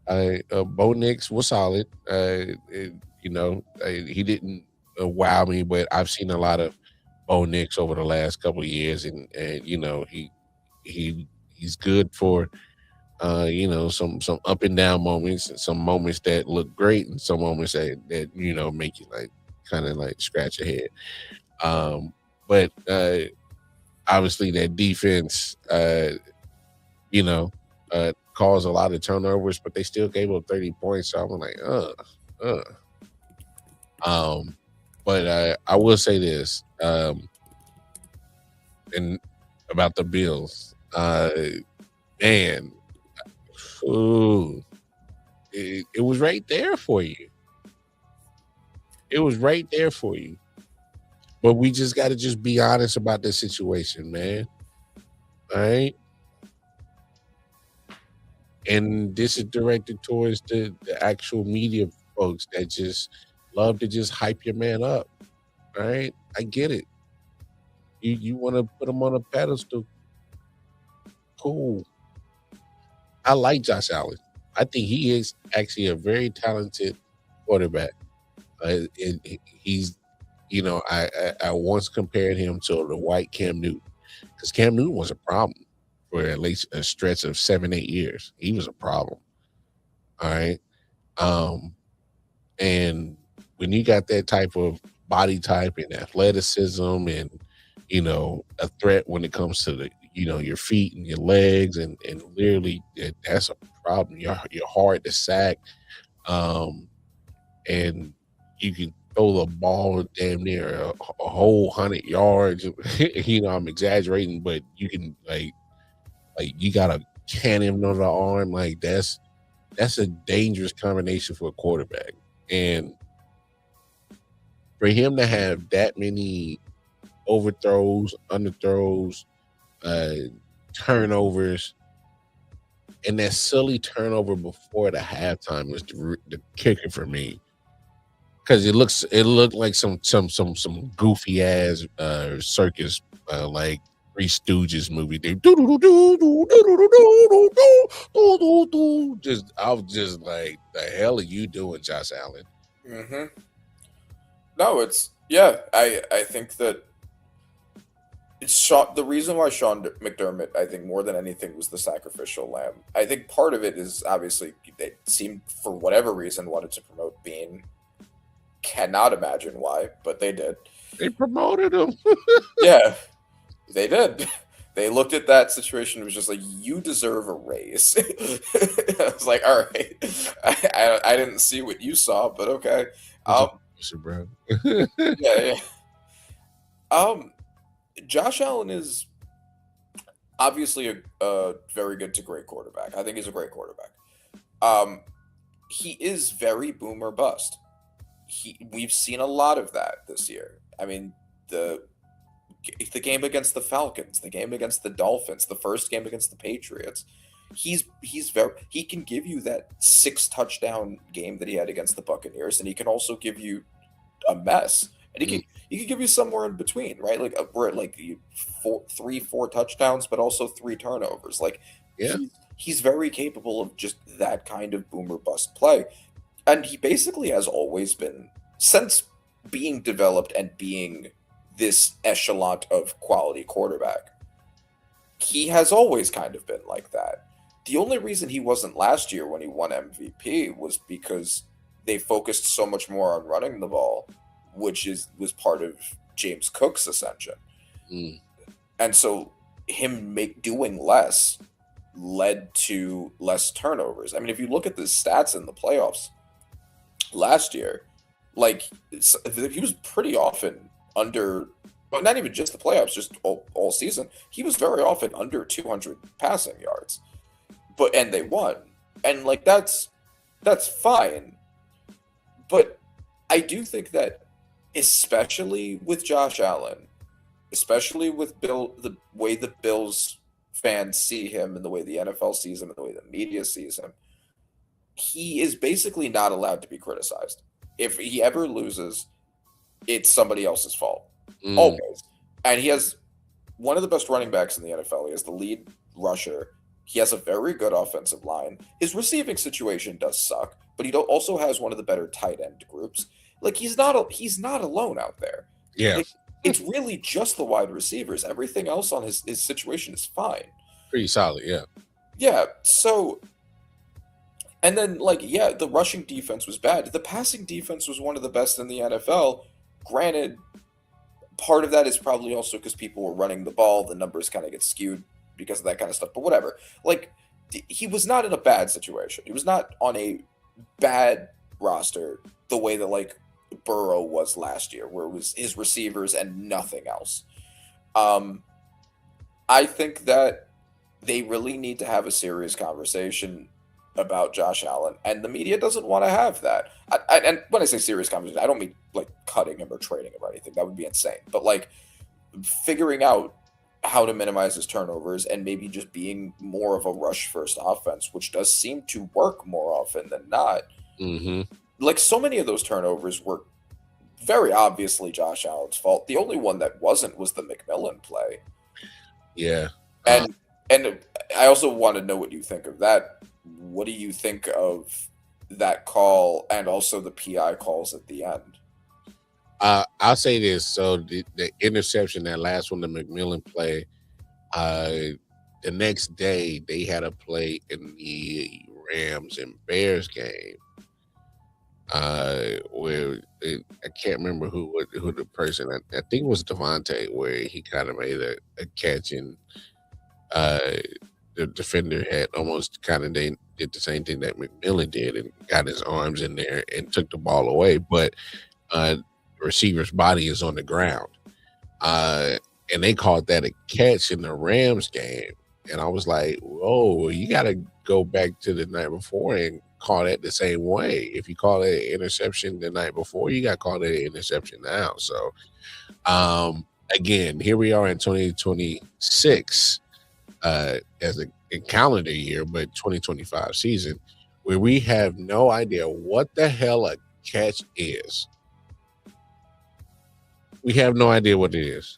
Bo Nix was solid. He didn't wow me, but I've seen a lot of Bo Nix over the last couple of years, and he's good for some up and down moments, and some moments that look great, and some moments that make you like kind of like scratch your head. But obviously that defense, caused a lot of turnovers, but they still gave up 30 points. So I'm like, But I will say this, and about the Bills, man, it was right there for you. It was right there for you. But we just got to just be honest about this situation, man. All right. And this is directed towards the actual media folks that just love to just hype your man up. All right. I get it. You want to put him on a pedestal. Cool. I like Josh Allen. I think he is actually a very talented quarterback. He's, I once compared him to the white Cam Newton, because Cam Newton was a problem for at least a stretch of 7-8 years. He was a problem. All right. And when you got that type of body type and athleticism and a threat when it comes to your feet and your legs, and literally that's a problem. You're hard to sack, um, and you can throw the ball damn near a whole 100 yards. I'm exaggerating, but you can you got a cannon on the arm. Like that's a dangerous combination for a quarterback, and for him to have that many overthrows, underthrows, uh, turnovers, and that silly turnover before the halftime was the kicker for me, because it looked like some goofy ass circus, like Three Stooges movie. They just I was just like, the hell are you doing, Josh Allen? Mm-hmm. No, I think that the reason why Sean McDermott, I think more than anything, was the sacrificial lamb. I think part of it is obviously they seemed, for whatever reason, wanted to promote Bean. Cannot imagine why, but they did. They promoted him. Yeah, they did. They looked at that situation and was just like, you deserve a raise. I was like, all right. I didn't see what you saw, but okay. Bro. Yeah. Josh Allen is obviously a very good to great quarterback. I think he's a great quarterback. He is very boom or bust. We've seen a lot of that this year. I mean, the game against the Falcons, the game against the Dolphins, the first game against the Patriots. He can give you that 6 touchdown game that he had against the Buccaneers, and he can also give you a mess. And he can give you somewhere in between, right? Like we're at like 4 touchdowns, but also 3 turnovers. Like he's very capable of just that kind of boom or bust play. And he basically has always been, since being developed and being this echelon of quality quarterback, he has always kind of been like that. The only reason he wasn't last year when he won MVP was because they focused so much more on running the ball, which was part of James Cook's ascension. And so him doing less led to less turnovers. I mean, if you look at the stats in the playoffs last year, like he was pretty often under, but not even just the playoffs, just all season, he was very often under 200 passing yards. And they won. And like that's fine. But I do think that, especially with Josh Allen, especially with the way the Bills fans see him and the way the NFL sees him and the way the media sees him, he is basically not allowed to be criticized. If he ever loses, it's somebody else's fault. Always. And he has one of the best running backs in the NFL. He has the lead rusher. He has a very good offensive line. His receiving situation does suck, but he also has one of the better tight end groups. Like he's not alone out there. Yeah. Like, it's really just the wide receivers. Everything else on his situation is fine. Pretty solid, yeah. Yeah. So, and then the rushing defense was bad. The passing defense was one of the best in the NFL. Granted, part of that is probably also because people were running the ball. The numbers kind of get skewed because of that kind of stuff. But whatever. Like, he was not in a bad situation. He was not on a bad roster the way that Burrow was last year, where it was his receivers and nothing else. I think that they really need to have a serious conversation about Josh Allen, and the media doesn't want to have that. And when I say serious conversation, I don't mean cutting him or trading him or anything. That would be insane. But figuring out how to minimize his turnovers and maybe just being more of a rush first offense, which does seem to work more often than not. So many of those turnovers were very obviously Josh Allen's fault. The only one that wasn't was the McMillan play. Yeah. And I also want to know what you think of that. What do you think of that call and also the PI calls at the end? I'll say this. So the interception, that last one, the McMillan play, the next day they had a play in the Rams and Bears game where I can't remember who the person. I think it was Devontae, where he kind of made a catch and uh, the defender had almost kind of they did the same thing that McMillan did and got his arms in there and took the ball away, but the receiver's body is on the ground. And they called that a catch in the Rams game. And I was like, whoa, you got to go back to the night before and call that the same way. If you call it an interception the night before, you got to call it an interception now. So, again, here we are in 2026 as a calendar year, but 2025 season, where we have no idea what the hell a catch is. We have no idea what it is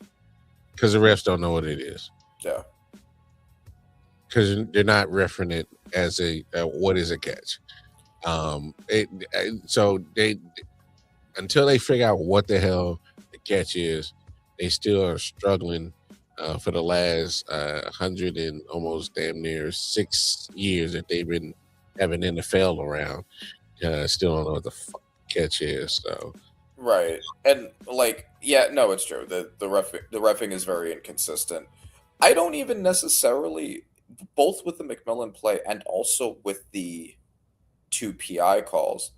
because the refs don't know what it is. Yeah. Because they're not referencing it as a what is a catch. So they until they figure out what the hell the catch is, they still are struggling for the last 100 and almost damn near 6 years that they've been having NFL around. Still don't know what the fuck catch is. So Right. And like, yeah, no, it's true. The reffing is very inconsistent. I don't even necessarily, both with the McMillan play and also with the 2 PI calls,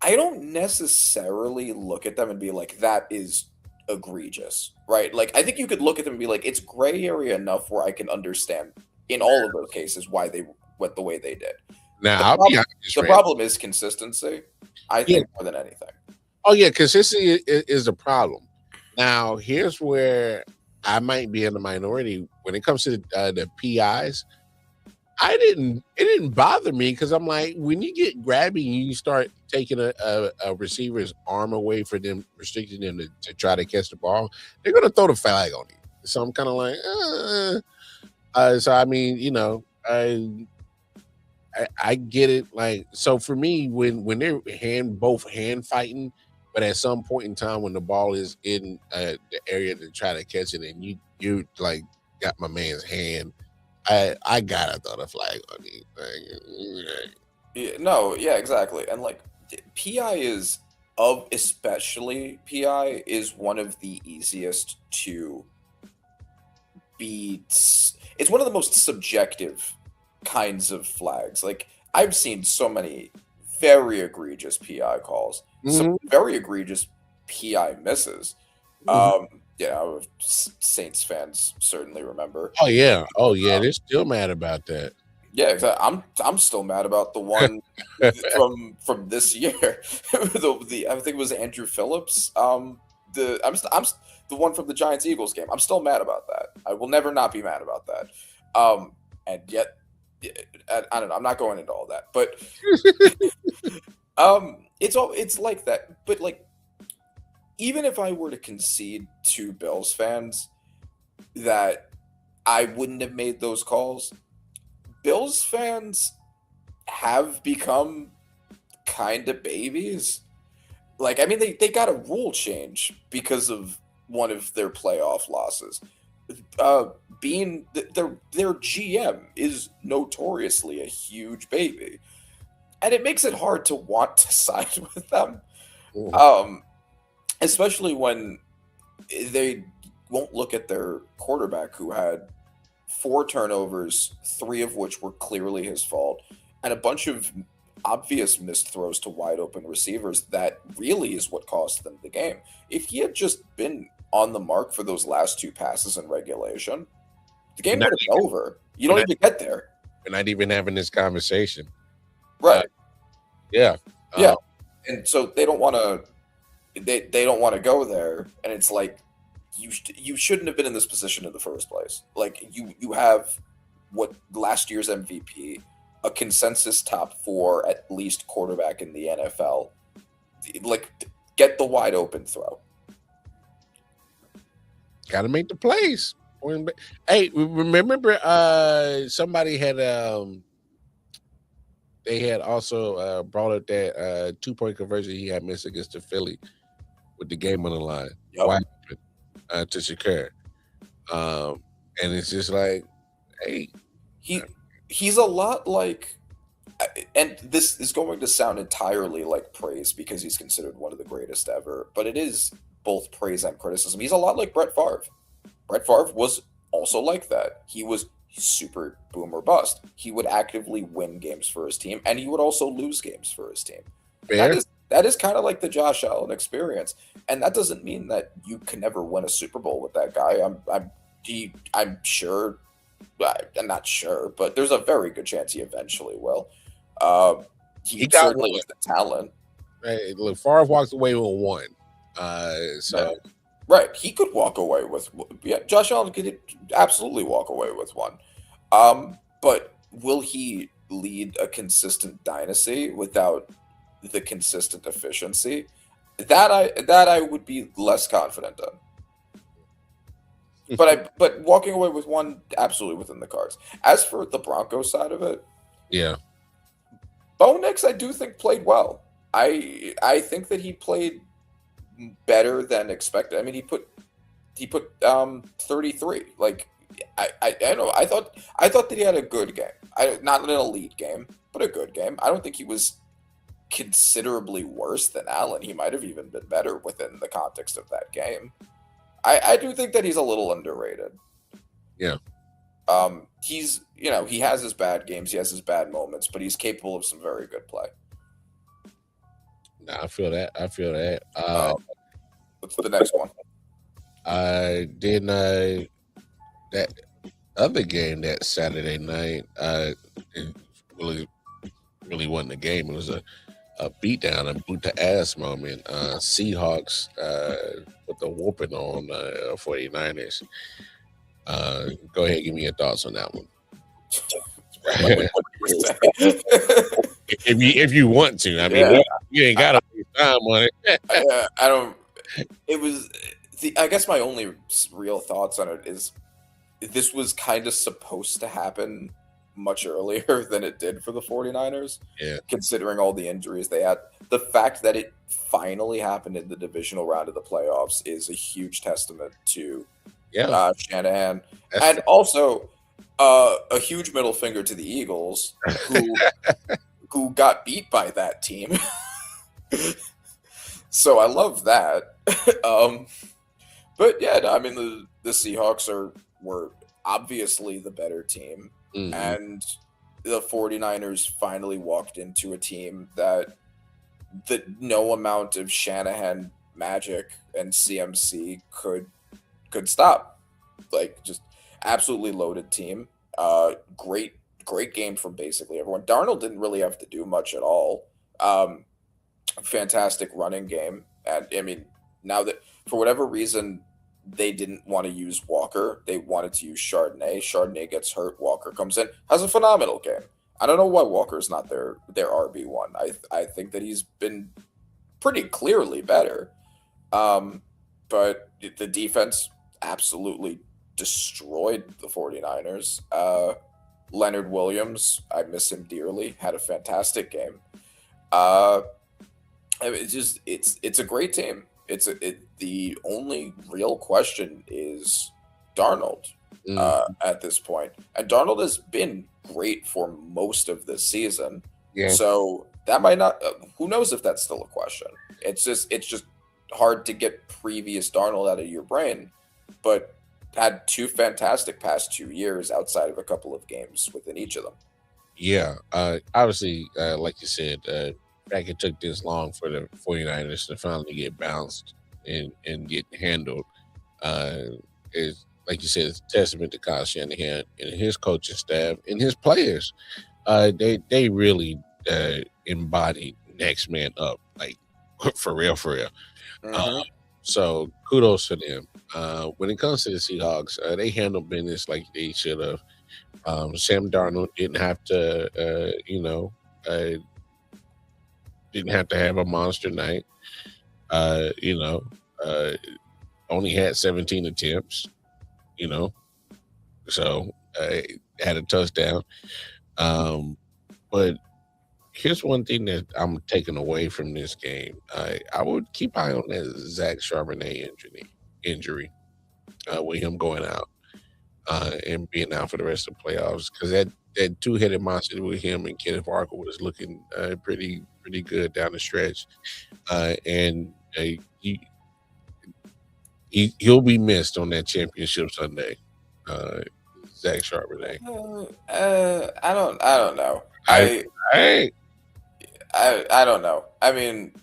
I don't necessarily look at them and be like, that is egregious, right? Like, I think you could look at them and be like, it's gray area enough where I can understand in all of those cases why they went the way they did. now I'll be honest, The Ray. problem is consistency, I think, more than anything. Oh yeah, consistency is a problem. Now here's where I might be in the minority when it comes to the PIs. It didn't bother me because I'm like, when you get grabby and you start taking a receiver's arm away for them, restricting them to try to catch the ball, they're gonna throw the flag on you. So I'm kind of like, so I mean, I get it. Like, so for me, when they're both hand fighting, but at some point in time when the ball is in the area to try to catch it, and you like got my man's hand, I gotta throw the flag on you. Yeah, no, yeah, exactly. And like PI especially PI is one of the easiest to be. It's one of the most subjective kinds of flags. Like I've seen so many very egregious PI calls, some very egregious PI misses. Yeah, Saints fans certainly remember. Oh yeah, they're still mad about that. Yeah, exactly. I'm still mad about the one from this year. I think it was Andrew Phillips. I'm the one from the Giants Eagles game. I'm still mad about that. I will never not be mad about that. And yet, I don't know. I'm not going into all that, but it's like that. But like, even if I were to concede to Bills fans that I wouldn't have made those calls, Bills fans have become kind of babies. Like, I mean, they got a rule change because of one of their playoff losses. Being their GM is notoriously a huge baby, and it makes it hard to want to side with them. Especially when they won't look at their quarterback who had 4 turnovers, 3 of which were clearly his fault, and a bunch of obvious missed throws to wide open receivers that really is what cost them the game. If he had just been on the mark for those last 2 passes in regulation, the game would have been over. You don't even get there. We're not even having this conversation. Right. Yeah. And so they don't want to they don't want to go there, and it's like you shouldn't have been in this position in the first place. Like you have what last year's MVP, a consensus top 4 at least quarterback in the NFL. Like, get the wide open throw. Got to make the plays. Hey, remember somebody had they had also brought up that 2-point conversion he had missed against the Philly with the game on the line. Yep. Wide open, to Shakir. And it's just like, hey, he's a lot like And this is going to sound entirely like praise because he's considered one of the greatest ever, but it is both praise and criticism. He's a lot like Brett Favre. Brett Favre was also like that. He was super boom or bust. He would actively win games for his team, and he would also lose games for his team. Fair. That is kind of like the Josh Allen experience, and that doesn't mean that you can never win a Super Bowl with that guy. I'm sure. I'm not sure, but there's a very good chance he eventually will. He got certainly one. has the talent. Right. Look, Favre walked away with one. So Right, he could walk away with. Yeah, Josh Allen could absolutely walk away with one. But will he lead a consistent dynasty without the consistent efficiency? That I would be less confident in. But walking away with one, absolutely within the cards. As for the Broncos side of it, yeah, Bo Nix, I do think played well. I think that he played better than expected. I mean, he put 33. Like I know I thought that he had a good game. Not an elite game, but a good game. I don't think he was considerably worse than Allen. He might have even been better within the context of that game. I do think that he's a little underrated. Yeah. He's he has his bad games, he has his bad moments, but he's capable of some very good play. I feel that. What's the next one? I did not that other game that Saturday night. It really wasn't a game. It was a beatdown, a boot to ass moment. Seahawks with the whooping on 49ers. Go ahead, give me your thoughts on that one. if you want to, I mean, you ain't got to waste time on it. I don't. It was. I guess my only real thoughts on it is this was kind of supposed to happen much earlier than it did for the 49ers. Yeah. Considering all the injuries they had. The fact that it finally happened in the divisional round of the playoffs is a huge testament to Shanahan. And also a huge middle finger to the Eagles who got beat by that team. So I love that. But yeah, I mean the Seahawks were obviously the better team. Mm-hmm. And the 49ers finally walked into a team that no amount of Shanahan magic and CMC could stop. Like, just absolutely loaded team. Great game from basically everyone. Darnold didn't really have to do much at all. Fantastic running game. And I mean, now that for whatever reason they didn't want to use Walker, they wanted to use Chardonnay. Chardonnay gets hurt. Walker comes in, has a phenomenal game. I don't know why Walker's not their RB1. I think that he's been pretty clearly better. But the defense absolutely destroyed the 49ers. Leonard Williams, I miss him dearly, had a fantastic game. It's a great team. The only real question is Darnold at this point. And Darnold has been great for most of this season. Yeah. So that might not who knows if that's still a question. It's just hard to get previous Darnold out of your brain, but had two fantastic past 2 years outside of a couple of games within each of them. Yeah. Obviously, like you said, fact it took this long for the 49ers to finally get bounced and get handled is, like you said, it's a testament to Kyle Shanahan and his coaching staff and his players. They really embodied next man up, like for real. Mm-hmm. So kudos to them. When it comes to the Seahawks, they handled business like they should have. Sam Darnold didn't have to, didn't have to have a monster night. Only had 17 attempts, so had a touchdown. But here's one thing that I'm taking away from this game. I would keep eye on that Zach Charbonnet injury with him going out and being out for the rest of the playoffs, because that that two-headed monster with him and Kenneth Walker was looking pretty good down the stretch. And he, he'll be missed on that championship Sunday. Uh, Zach Charbonnet. I don't know. I I I don't know. I mean,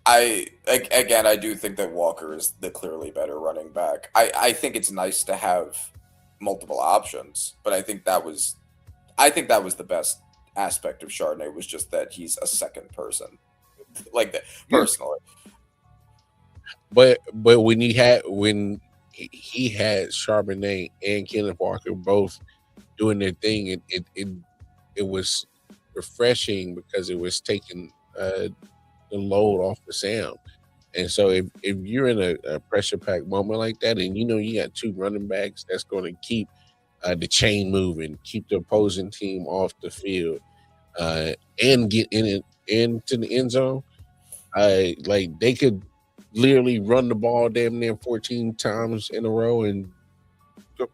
again, I do think that Walker is the clearly better running back. I think it's nice to have multiple options, but I think that was the best aspect of Chardonnay was just that he's a second person, like that personally. but when he had Charbonnet and Kenneth Walker both doing their thing, it was refreshing because it was taking the load off the Sam. And so if you're in a pressure packed moment like that, and you got two running backs that's going to keep the chain moving, keep the opposing team off the field, and get into the end zone, like they could literally run the ball damn near 14 times in a row and go.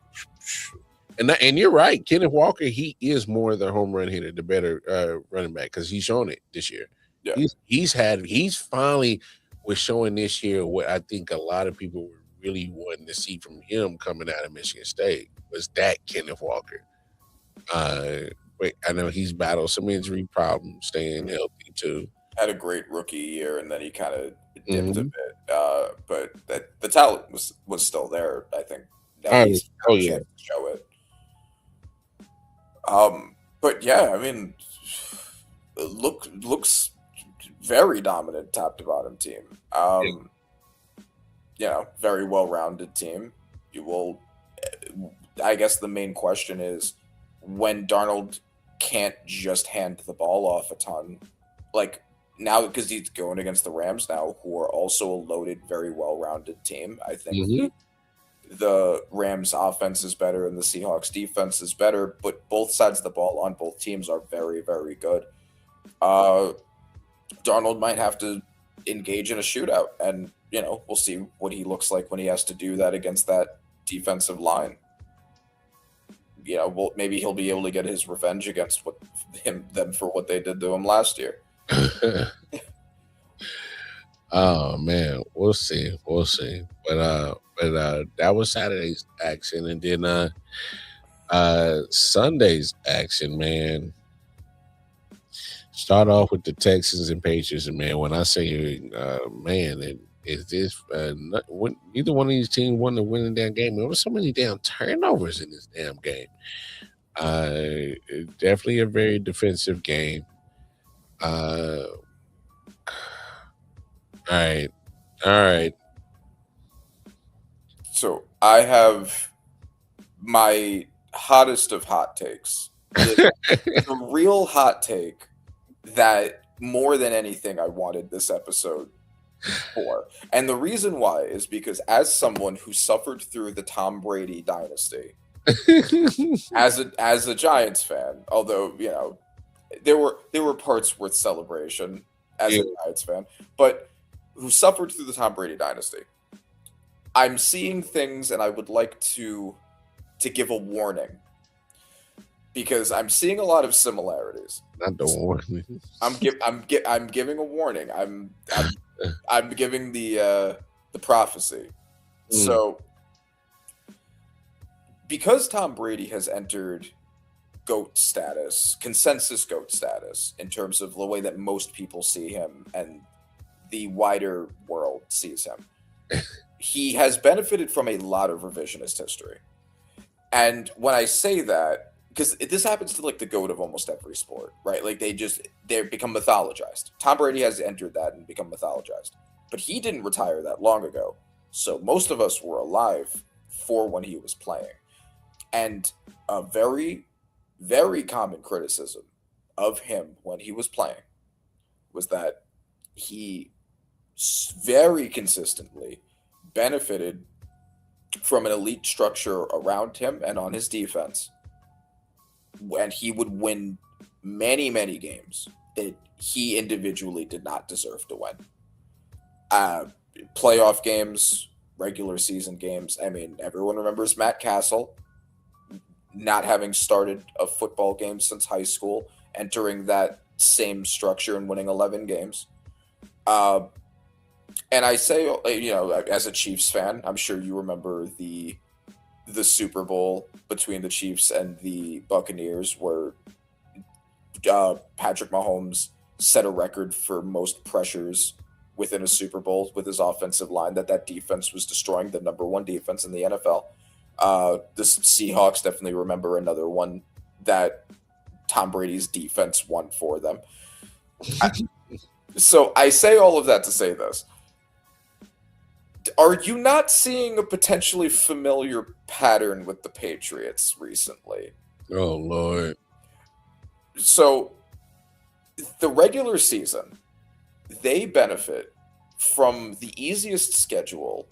And you're right, Kenneth Walker, he is more the home run hitter, the better running back because he's shown it this year. Yeah. He's finally was showing this year what I think a lot of people were really wanting to see from him coming out of Michigan State was that Kenneth Walker. But I know he's battled some injury problems, staying healthy too. Had a great rookie year, and then he kind of dipped a bit. But the talent was still there. I think. Yeah. To show it. But yeah, I mean, looks very dominant top to bottom team. Very well rounded team. I guess the main question is when Darnold can't just hand the ball off a ton, like now because he's going against the Rams now, who are also a loaded, very well rounded team. I think the Rams offense is better and the Seahawks defense is better, but both sides of the ball on both teams are very, very good. Darnold might have to engage in a shootout, and we'll see what he looks like when he has to do that against that defensive line. Maybe he'll be able to get his revenge against them for what they did to him last year. Oh man, we'll see. But that was Saturday's action, and then Sunday's action, man. Start off with the Texans and Patriots, and man, when I say man, is this neither one of these teams won the winning damn game? There was so many damn turnovers in this damn game. Definitely a very defensive game. All right. So I have my hottest of hot takes. The real hot take that more than anything I wanted this episode for. And the reason why is because as someone who suffered through the Tom Brady dynasty, as a Giants fan, although, there were parts worth celebration as a Giants fan, but who suffered through the Tom Brady dynasty, I'm seeing things and I would like to give a warning because I'm seeing a lot of similarities. Not the warning. I'm giving a warning. I'm giving the prophecy. So because Tom Brady has entered GOAT status, consensus GOAT status, in terms of the way that most people see him and the wider world sees him, he has benefited from a lot of revisionist history. And when I say that, because this happens to like the GOAT of almost every sport, right? Like they become mythologized. Tom Brady has entered that and become mythologized. But he didn't retire that long ago. So most of us were alive for when he was playing. And a very, very common criticism of him when he was playing was that he very consistently benefited from an elite structure around him and on his defense. And he would win many, many games that he individually did not deserve to win. Playoff games, regular season games. I mean, everyone remembers Matt Castle. not having started a football game since high school, entering that same structure and winning 11 games. And I say, as a Chiefs fan, I'm sure you remember the Super Bowl between the Chiefs and the Buccaneers, where Patrick Mahomes set a record for most pressures within a Super Bowl with his offensive line. That defense was destroying the number one defense in the NFL. The Seahawks definitely remember another one that Tom Brady's defense won for them. So I say all of that to say this. Are you not seeing a potentially familiar pattern with the Patriots recently? Oh, Lord. So the regular season, they benefit from the easiest schedule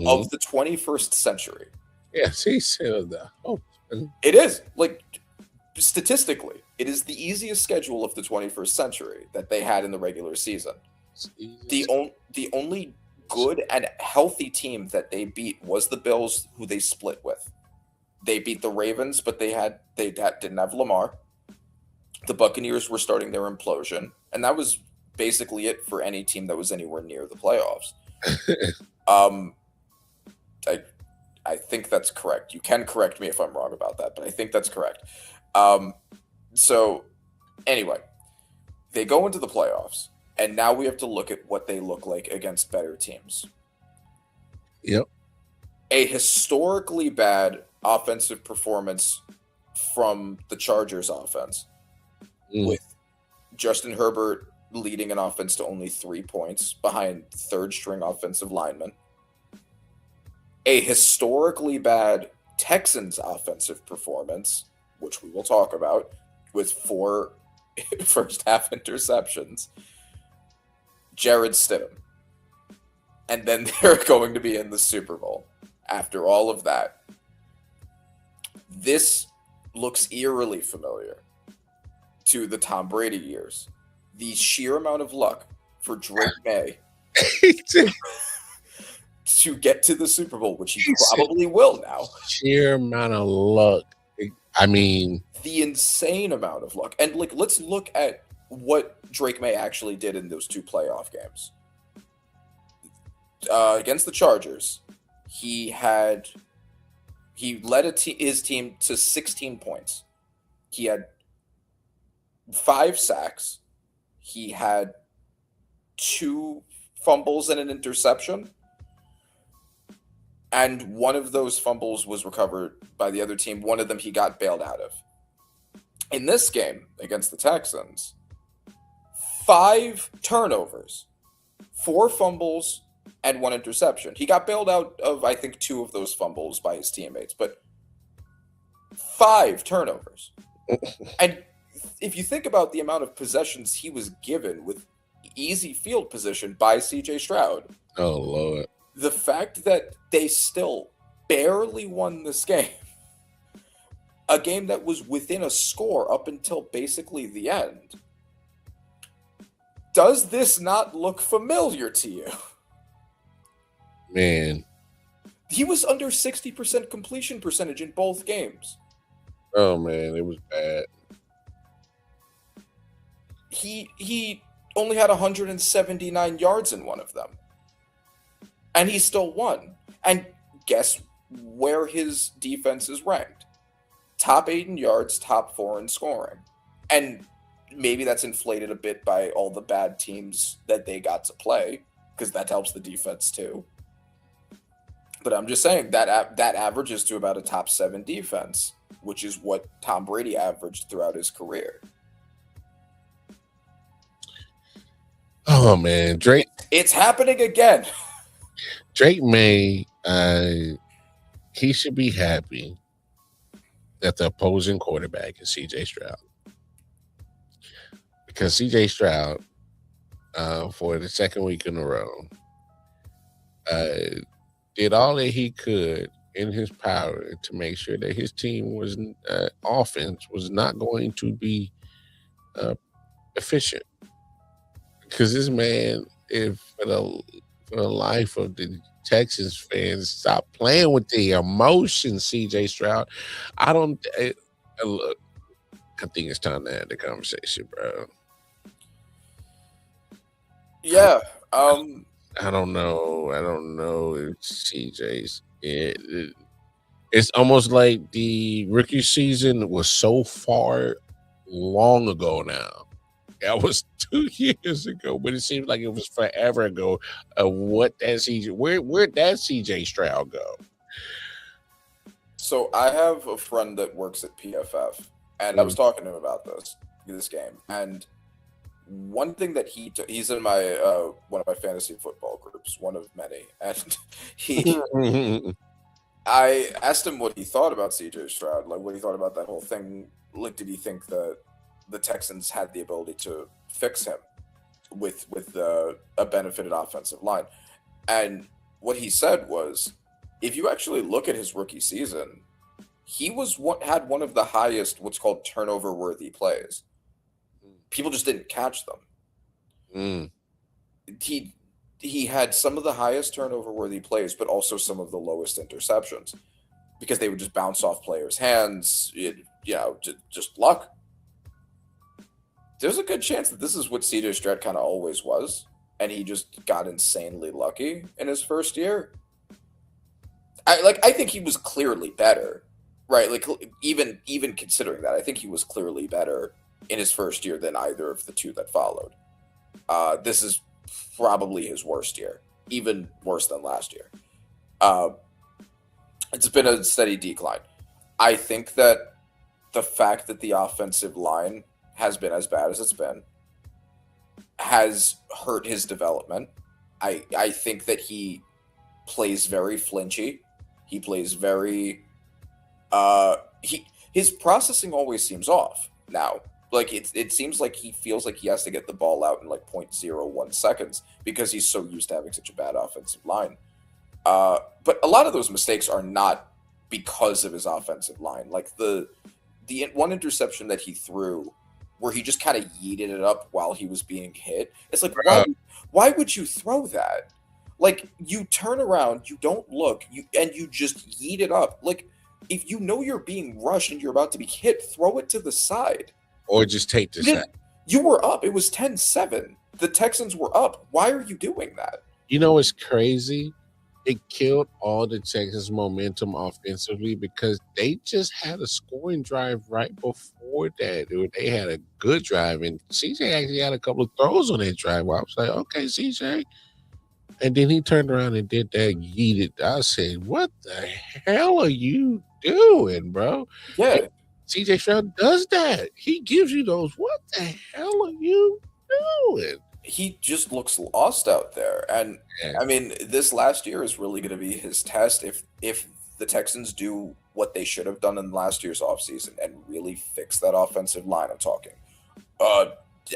of the 21st century. Yes, he said that. Oh, it is. Like, statistically, it is the easiest schedule of the 21st century that they had in the regular season. The only good and healthy team that they beat was the Bills, who they split with. They beat the Ravens, but they didn't have Lamar. The Buccaneers were starting their implosion, and that was basically it for any team that was anywhere near the playoffs. I think that's correct. You can correct me if I'm wrong about that, but I think that's correct. So anyway, they go into the playoffs, and now we have to look at what they look like against better teams. Yep. A historically bad offensive performance from the Chargers offense, with Justin Herbert leading an offense to only 3 points behind third-string offensive linemen. A historically bad Texans offensive performance, which we will talk about, with 4 first-half interceptions. Jared Stidham. And then they're going to be in the Super Bowl. After all of that, this looks eerily familiar to the Tom Brady years. The sheer amount of luck for Drake May to get to the Super Bowl, which he probably will now. Sheer amount of luck. I mean, the insane amount of luck. And let's look at what Drake May actually did in those 2 playoff games. Against the Chargers, he led his team to 16 points. He had 5 sacks. He had 2 fumbles and an interception. And one of those fumbles was recovered by the other team. One of them he got bailed out of. In this game against the Texans, 5 turnovers, 4 fumbles, and 1 interception. He got bailed out of, I think, 2 of those fumbles by his teammates, but 5 turnovers. And if you think about the amount of possessions he was given with easy field position by CJ Stroud. Oh, Lord. The fact that they still barely won this game, a game that was within a score up until basically the end, does this not look familiar to you? Man. He was under 60% completion percentage in both games. Oh, man, it was bad. He only had 179 yards in one of them. And he still won. And guess where his defense is ranked? Top 8 in yards, top 4 in scoring. And maybe that's inflated a bit by all the bad teams that they got to play, because that helps the defense too. But I'm just saying that averages to about a top 7 defense, which is what Tom Brady averaged throughout his career. Oh, man. Drake. It's happening again. Drake May, he should be happy that the opposing quarterback is CJ Stroud. Because CJ Stroud, for the second week in a row, did all that he could in his power to make sure that his team was offense was not going to be efficient. Because this man, for the life of the Texans fans, stop playing with the emotions, CJ Stroud. I don't look. I think it's time to have the conversation, bro. Yeah. I don't know. I don't know if CJ's it's almost like the rookie season was so far long ago now. That was 2 years ago, but it seems like it was forever ago. What that CJ where'd that CJ Stroud go? So I have a friend that works at PFF, and I was talking to him about this game, and one thing that he's in my one of my fantasy football groups, one of many, and he I asked him what he thought about CJ Stroud, like what he thought about that whole thing. Like, did he think that the Texans had the ability to fix him with a benefited offensive line? And what he said was, if you actually look at his rookie season, he had one of the highest what's called turnover worthy plays. People just didn't catch them. Mm. He had some of the highest turnover worthy plays, but also some of the lowest interceptions because they would just bounce off players' hands. Just luck. There's a good chance that this is what CJ Stroud kind of always was, and he just got insanely lucky in his first year. I think he was clearly better, right? Like even considering that, I think he was clearly better in his first year than either of the two that followed. This is probably his worst year, even worse than last year. It's been a steady decline. I think that the fact that the offensive line has been as bad as it's been has hurt his development. I think that he plays very flinchy. He plays very his processing always seems off now. Like it seems like he feels like he has to get the ball out in like 0.01 seconds because he's so used to having such a bad offensive line. But a lot of those mistakes are not because of his offensive line. Like the one interception that he threw where he just kind of yeeted it up while he was being hit. It's like, why would you throw that? Like, you turn around, you don't look, and you just yeet it up. Like, if you know you're being rushed and you're about to be hit, throw it to the side. Or just take the sack. You were up. It was 10-7. The Texans were up. Why are you doing that? You know what's crazy? It killed all the Texans' momentum offensively because they just had a scoring drive right before that. They had a good drive, and CJ actually had a couple of throws on that drive. Where I was like, okay, CJ. And then he turned around and did that yeeted. I said, what the hell are you doing, bro? Yeah. CJ Stroud does that. He gives you those, what the hell are you doing? He just looks lost out there. And I mean, this last year is really going to be his test. If the Texans do what they should have done in last year's offseason and really fix that offensive line, I'm talking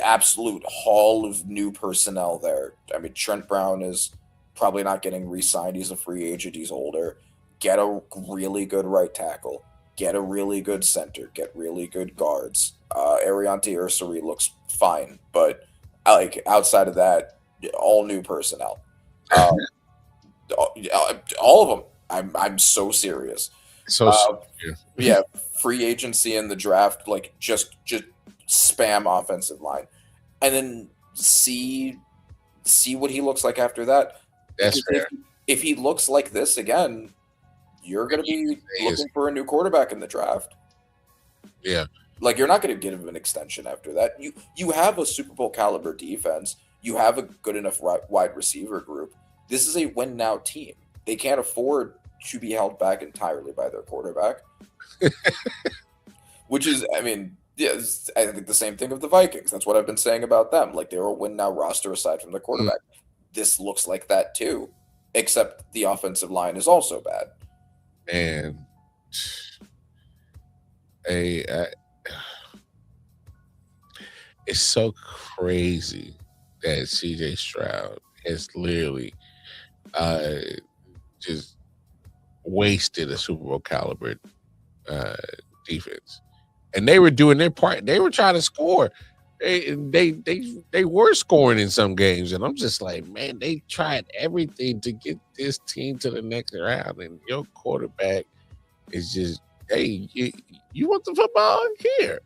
absolute haul of new personnel there. I mean, Trent Brown is probably not getting re-signed. He's a free agent. He's older. Get a really good right tackle. Get a really good center. Get really good guards. Ariante Ursary looks fine, but like outside of that, all new personnel. All of them. I'm so serious. Yeah, free agency in the draft, like just spam offensive line, and then see what he looks like after that. That's fair. If he looks like this again, you're going to be looking for a new quarterback in the draft. Yeah. Like, you're not going to give him an extension after that. You have a Super Bowl caliber defense. You have a good enough wide receiver group. This is a win now team. They can't afford to be held back entirely by their quarterback. Which is, I mean, yeah, I think the same thing of the Vikings. That's what I've been saying about them. Like, they're a win now roster aside from the quarterback. This looks like that too, except the offensive line is also bad. And it's so crazy that CJ Stroud has literally just wasted a Super Bowl caliber defense. And they were doing their part. They were trying to score. they were scoring in some games, and I'm just like, man, they tried everything to get this team to the next round, and your quarterback is just, hey, you want the football here?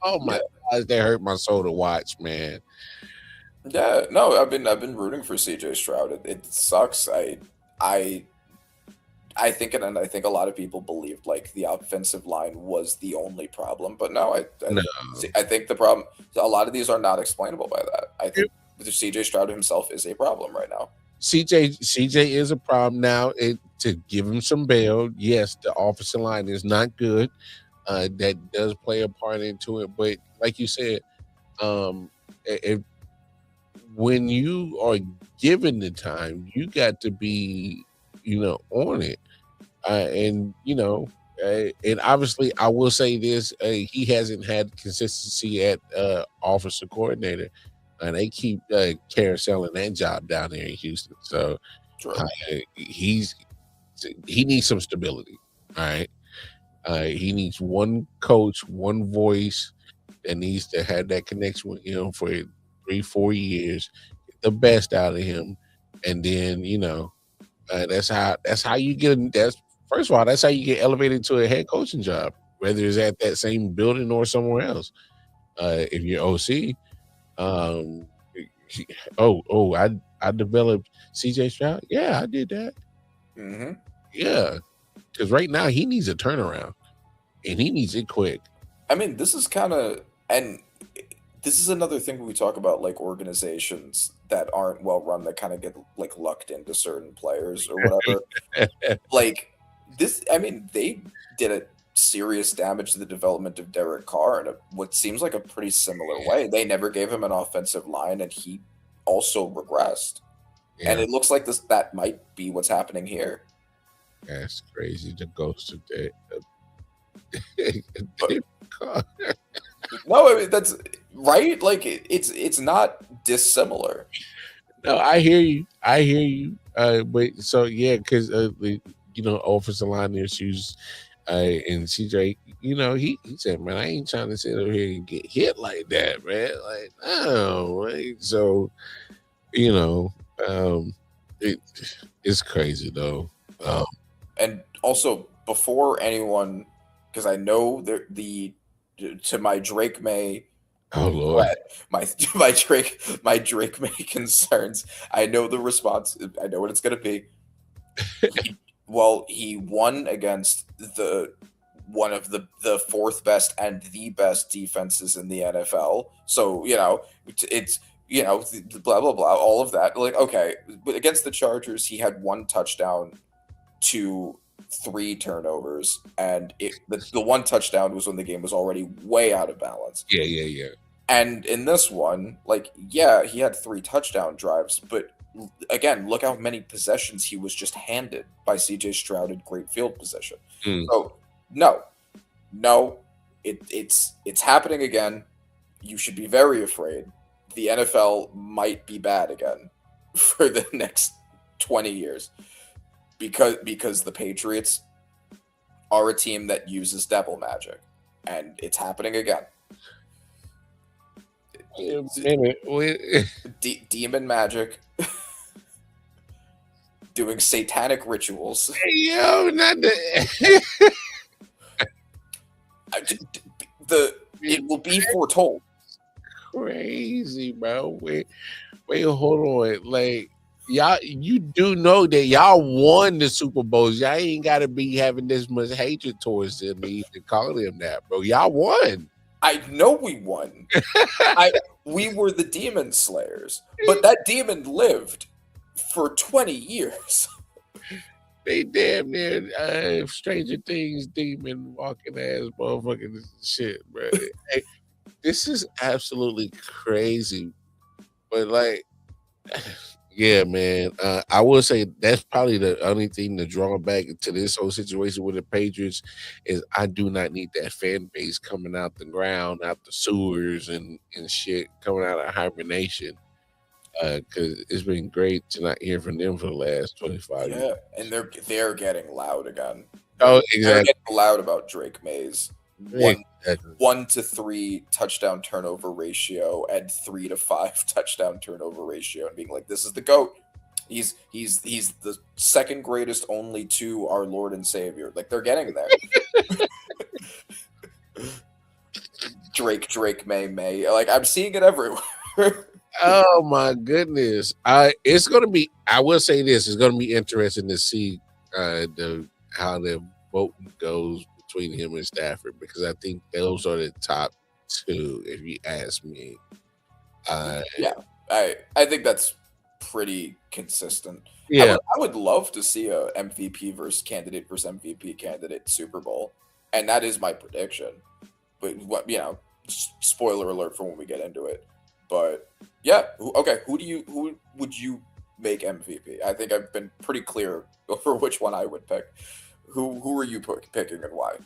Oh my gosh, that hurt my soul to watch, man. Yeah, no, I've been rooting for CJ Stroud. It sucks. I I think, and I think a lot of people believed like the offensive line was the only problem, but no, No, I think the problem. A lot of these are not explainable by that. I think CJ Stroud himself is a problem right now. CJ is a problem now. To give him some bail, yes, the offensive line is not good. That does play a part into it, but like you said, um, if when you are given the time, you got to be, on it. And and obviously, I will say this: he hasn't had consistency at officer coordinator, and they keep carouseling that job down there in Houston. So True. he needs some stability. All right, he needs one coach, one voice that needs to have that connection with him for 3-4 years, get the best out of him, and then that's how you get. That's first of all, that's how you get elevated to a head coaching job, whether it's at that same building or somewhere else. If you're OC, um, I developed CJ Stroud. Yeah, I did that. Hmm. Yeah, because right now he needs a turnaround, and he needs it quick. I mean, this is kind of, and this is another thing when we talk about like organizations that aren't well run that kind of get like lucked into certain players or whatever. Like this, I mean, they did a serious damage to the development of Derek Carr in what seems like a pretty similar way. They never gave him an offensive line, and he also regressed. And Yeah, it looks like that might be what's happening here. that's crazy. The ghost of that. But no, I mean, that's right. Like it's not dissimilar. No, I hear you. I hear you. But so yeah, because offensive line issues, and CJ, he said, man, I ain't trying to sit over here and get hit like that, man. Like, no, right? So, you know, um, it it's crazy though. Um, And also, before anyone, because I know the to my Drake May oh Lord, threat, my Drake May concerns. I know the response. I know what it's going to be. Well, he won against the one of the fourth best and the best defenses in the NFL. So it's blah blah blah, all of that. Like, okay, but against the Chargers, he had one touchdown to 3 turnovers, and the one touchdown was when the game was already way out of balance. yeah. And in this one, like, yeah, he had 3 touchdown drives, but again, look how many possessions he was just handed by CJ Stroud in great field position. Mm. So no, it's happening again. You should be very afraid. The NFL might be bad again for the next 20 years because the Patriots are a team that uses devil magic, and it's happening again. Wait a minute. Demon magic, doing satanic rituals. Yo, not the. It will be foretold. Crazy, bro. Wait, hold on. Like, y'all, you do know that y'all won the Super Bowls. Y'all ain't got to be having this much hatred towards them to call them that, bro. Y'all won. I know we won. We were the demon slayers, but that demon lived for 20 years. They damn near Stranger Things demon walking ass motherfucking shit, bro. Hey, this is absolutely crazy. But like, yeah, man. I will say that's probably the only thing to draw back to this whole situation with the Patriots is I do not need that fan base coming out the ground, out the sewers and shit, coming out of hibernation. Because it's been great to not hear from them for the last 25 years. Yeah, and they're getting loud again. Oh, They're exactly. getting loud about Drake Mays one Exactly. 1 to 3 touchdown turnover ratio and 3 to 5 touchdown turnover ratio, and being like, this is the GOAT. He's the second greatest only to our Lord and Savior. Like, they're getting there. Drake, May. Like, I'm seeing it everywhere. Oh my goodness! It's gonna be. I will say this: it's gonna be interesting to see how the voting goes between him and Stafford, because I think those are the top two, if you ask me. Yeah, I think that's pretty consistent. Yeah, I would love to see a MVP versus MVP candidate Super Bowl, and that is my prediction. But what, spoiler alert for when we get into it. But yeah, okay. Who would you make MVP? I think I've been pretty clear over which one I would pick. Who are you picking and why?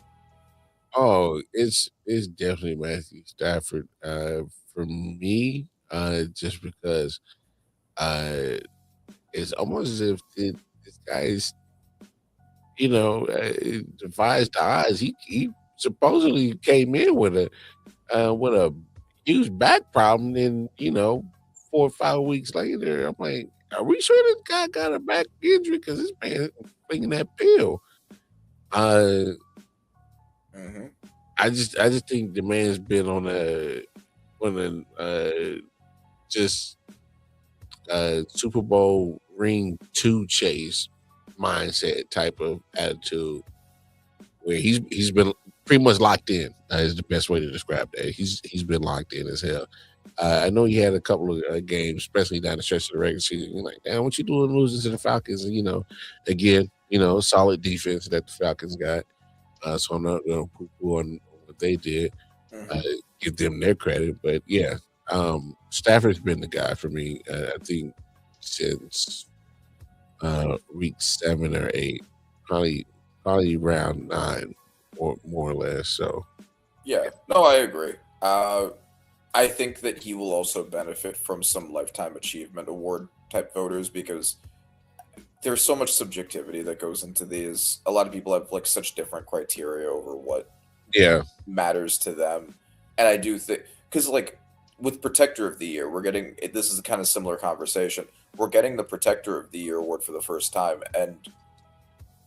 oh, it's definitely Matthew Stafford. For me, just because uh, it's almost as if this guy is, it defies the odds. He supposedly came in with a huge back problem, and 4 or 5 weeks later, I'm like, are we sure this guy got a back injury? Because this man taking that pill. Uh, Mm-hmm. I just think the man's been on a just Super Bowl ring 2 chase mindset type of attitude, where he's been pretty much locked in. Is the best way to describe that. He's been locked in as hell. I know he had a couple of games, especially down the stretch of the regular season. You're like, damn, what you doing losing to the Falcons? And again, solid defense that the Falcons got. So I'm not going to poo-poo on what they did. Mm-hmm. Give them their credit, but yeah, Stafford's been the guy for me. I think since week 7 or 8, probably round 9, or more or less. So Yeah, no, I agree. I think that he will also benefit from some lifetime achievement award type voters, because there's so much subjectivity that goes into these. A lot of people have like such different criteria over what yeah, matters to them, and I do think, because like with Protector of the Year, we're getting this is a kind of similar conversation. We're getting the Protector of the Year award for the first time, and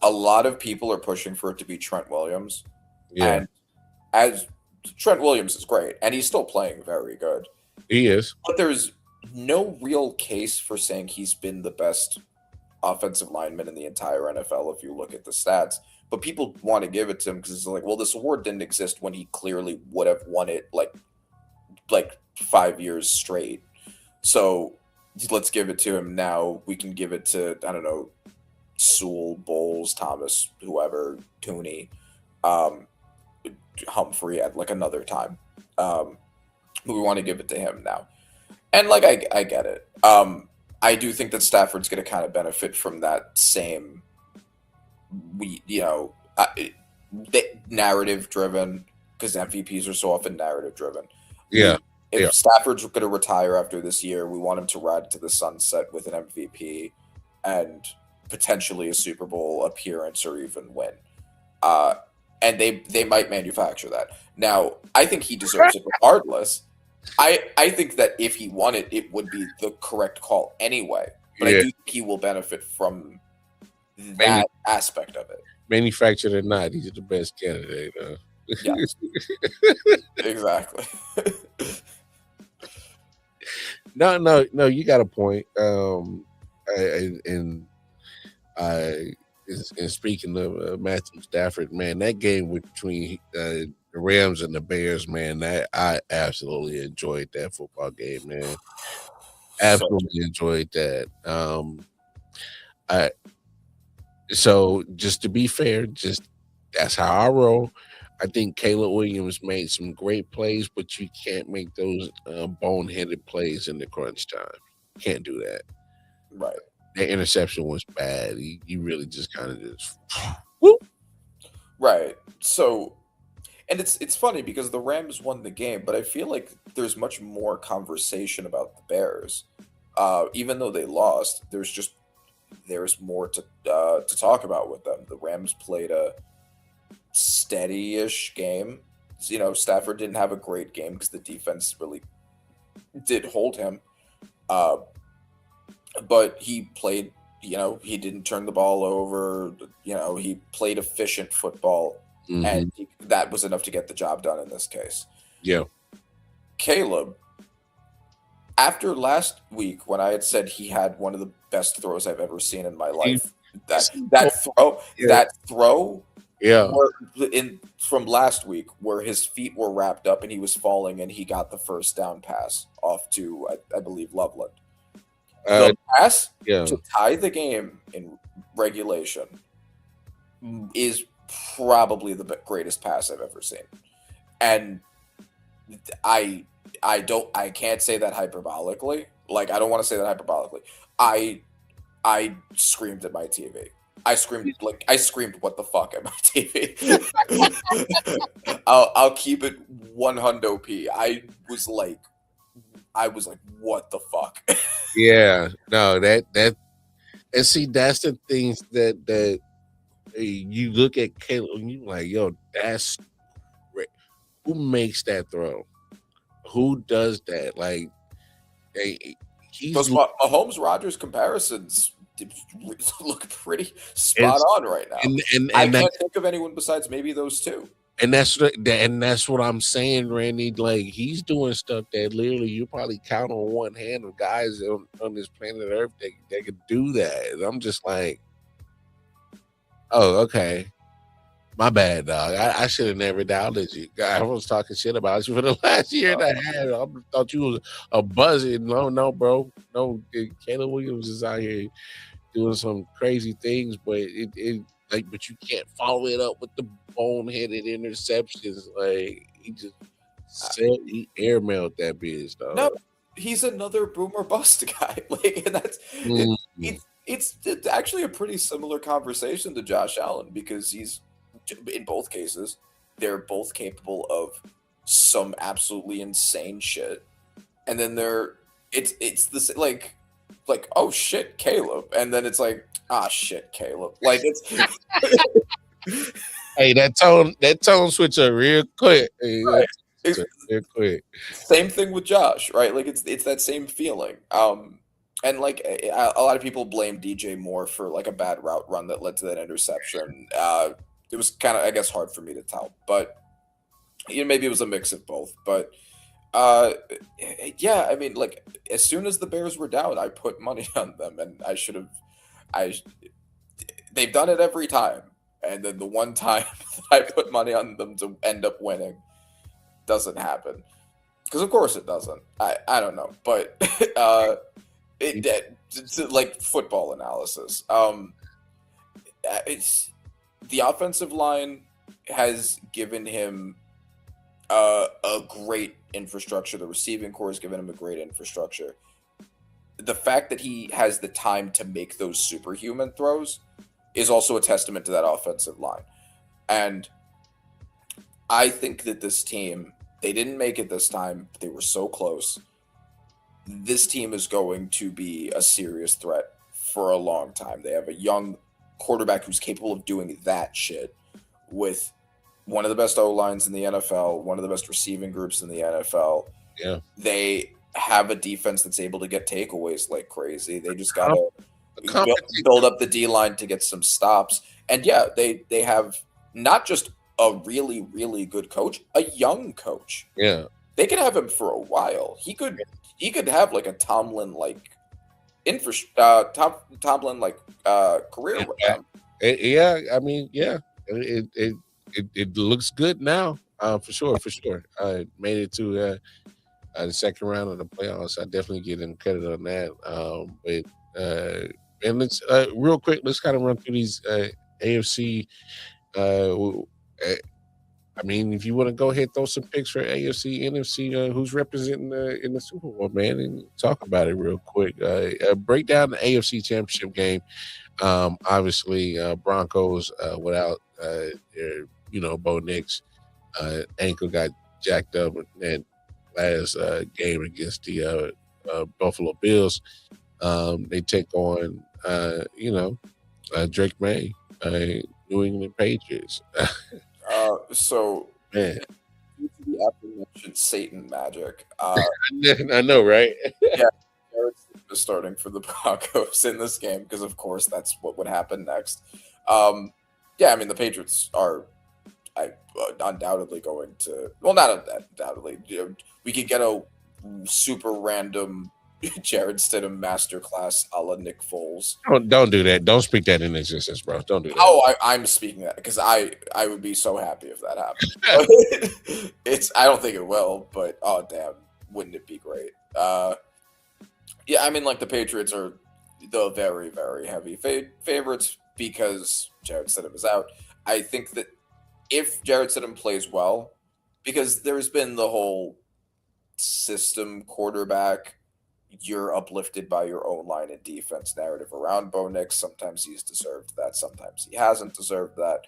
a lot of people are pushing for it to be Trent Williams. yeah, And as Trent Williams is great, and he's still playing very good, he is. but there's no real case for saying he's been the best offensive lineman in the entire NFL if you look at the stats. But people want to give it to him because it's like, well, this award didn't exist when he clearly would have won it like 5 years straight. So let's give it to him now. We can give it to, I don't know, Sewell, Bowles, Thomas, whoever, Tooney, Humphrey at like another time. But we want to give it to him now. And like I get it. I do think that Stafford's going to kind of benefit from that same, narrative driven, because MVPs are so often narrative driven. Yeah, If yeah. Stafford's going to retire after this year, we want him to ride to the sunset with an MVP and potentially a Super Bowl appearance or even win. And they might manufacture that. Now, I think he deserves it regardless. I think that if he won it, it would be the correct call anyway. But I do think he will benefit from that aspect of it. Manufactured or not, he's the best candidate. Yes. Exactly. No, you got a point. And speaking of Matthew Stafford, man, that game between the Rams and the Bears, man, that I absolutely enjoyed that football game, man. Absolutely enjoyed that. So just to be fair, that's how I roll. I think Caleb Williams made some great plays, but you can't make those boneheaded plays in the crunch time. Can't do that. Right. That interception was bad. He really just kind of just whoop. Right. So, and it's funny because the Rams won the game, but I feel like there's much more conversation about the Bears. Even though they lost, there's more to talk about with them. The Rams played a steady-ish game, Stafford didn't have a great game because the defense really did hold him. Uh, but he played, he didn't turn the ball over. He played efficient football, and that was enough to get the job done in this case. Yeah. Caleb, after last week when I had said he had one of the best throws I've ever seen in my life, that throw yeah, from last week where his feet were wrapped up and he was falling and he got the first down pass off to I believe Loveland. The pass to tie the game in regulation is probably the greatest pass I've ever seen, and I can't say that hyperbolically. Like, I don't want to say that hyperbolically. I screamed at my TV. I screamed what the fuck at my TV. I'll keep it 100p. I was like, what the fuck? Yeah, no, that and see, that's the things that you look at Caleb and you like, yo, that's great. Who makes that throw? Who does that? Like, those Mahomes Rodgers comparisons look pretty spot on right now. And I can't think of anyone besides maybe those two. And that's what I'm saying, Randy. Like, he's doing stuff that literally you probably count on one hand of guys on this planet Earth that could do that. And I'm just like, oh, okay. My bad, dog. I should have never doubted you. I was talking shit about you for the last year and a half. I thought you was a buzzing. No, bro. No, Caleb Williams is out here doing some crazy things, but but you can't follow it up with the boneheaded interceptions. Like, he airmailed that bitch, dog. No, he's another boomer bust guy. Like, and that's it's actually a pretty similar conversation to Josh Allen, because he's, in both cases, they're both capable of some absolutely insane shit, and then it's this like oh shit, Caleb, and then it's like, ah shit, Caleb. Like, it's hey, that tone switch up real quick. Hey, right. Real quick. Same thing with Josh, right? Like, it's that same feeling. And like a lot of people blame DJ Moore for like a bad route run that led to that interception. It was kind of, I guess, hard for me to tell, but maybe it was a mix of both. But yeah, I mean, like, as soon as the Bears were down, I put money on them, and they've done it every time. And then the one time I put money on them to end up winning doesn't happen, because of course it doesn't. I don't know, but it's like football analysis. It's the offensive line has given him a great infrastructure. The receiving core has given him a great infrastructure. The fact that he has the time to make those superhuman throws is also a testament to that offensive line. And I think that this team, they didn't make it this time. They were so close. This team is going to be a serious threat for a long time. They have a young quarterback who's capable of doing that shit, with one of the best O-lines in the NFL, one of the best receiving groups in the NFL. Yeah. They have a defense that's able to get takeaways like crazy. They just got to build up the D-line to get some stops. And yeah, they have not just a really, really good coach, a young coach. Yeah. They could have him for a while. He could have like a Tomlin like Tomlin like career with them. Yeah, I mean, yeah. It looks good now, for sure. Made it to the second round of the playoffs. I definitely give them credit on that. And let's real quick, let's kind of run through these AFC. I mean, if you want to go ahead, throw some picks for AFC, NFC, who's representing in the Super Bowl, man, and talk about it real quick. Break down the AFC Championship game. Obviously, Broncos without Bo Nix, ankle got jacked up in that last game against the Buffalo Bills. They take on Drake May, New England Patriots. So man, due to the aforementioned Satan magic. I know, right? Yeah, Jared Stidham is starting for the Broncos in this game because, of course, that's what would happen next. Yeah, I mean the Patriots are undoubtedly going to. Well, not undoubtedly. We could get a super random Jared Stidham masterclass a la Nick Foles. Don't do that. Don't speak that in existence, bro. Don't do that. Oh, I'm speaking that because I would be so happy if that happened. I don't think it will, but oh damn, wouldn't it be great? Yeah, I mean like the Patriots are the very very heavy favorites because Jared Stidham is out. I think that if Jared Stidham plays well, because there's been the whole system quarterback, you're uplifted by your own line and defense narrative around Bo Nix. Sometimes he's deserved that, sometimes he hasn't deserved that.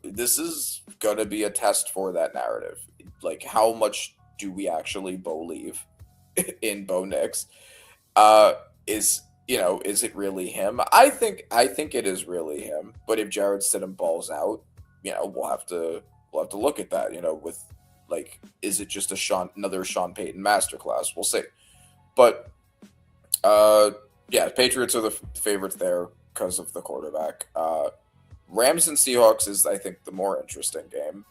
This is gonna be a test for that narrative. Like, how much do we actually believe in Bo Nix? Is it really him? I think it is really him. But if Jared Stidham balls out, we'll have to look at that. With like, is it just another Sean Payton masterclass? We'll see. But yeah, Patriots are the favorites there because of the quarterback. Rams and Seahawks is, I think, the more interesting game.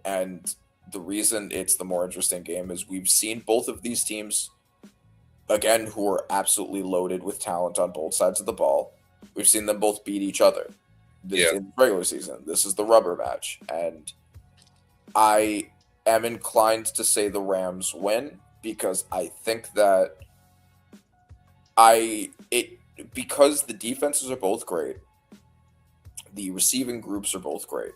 And the reason it's the more interesting game is we've seen both of these teams, again, who are absolutely loaded with talent on both sides of the ball. We've seen them both beat each other in the regular season. This is the rubber match. And I am inclined to say the Rams win because I think that because the defenses are both great, the receiving groups are both great,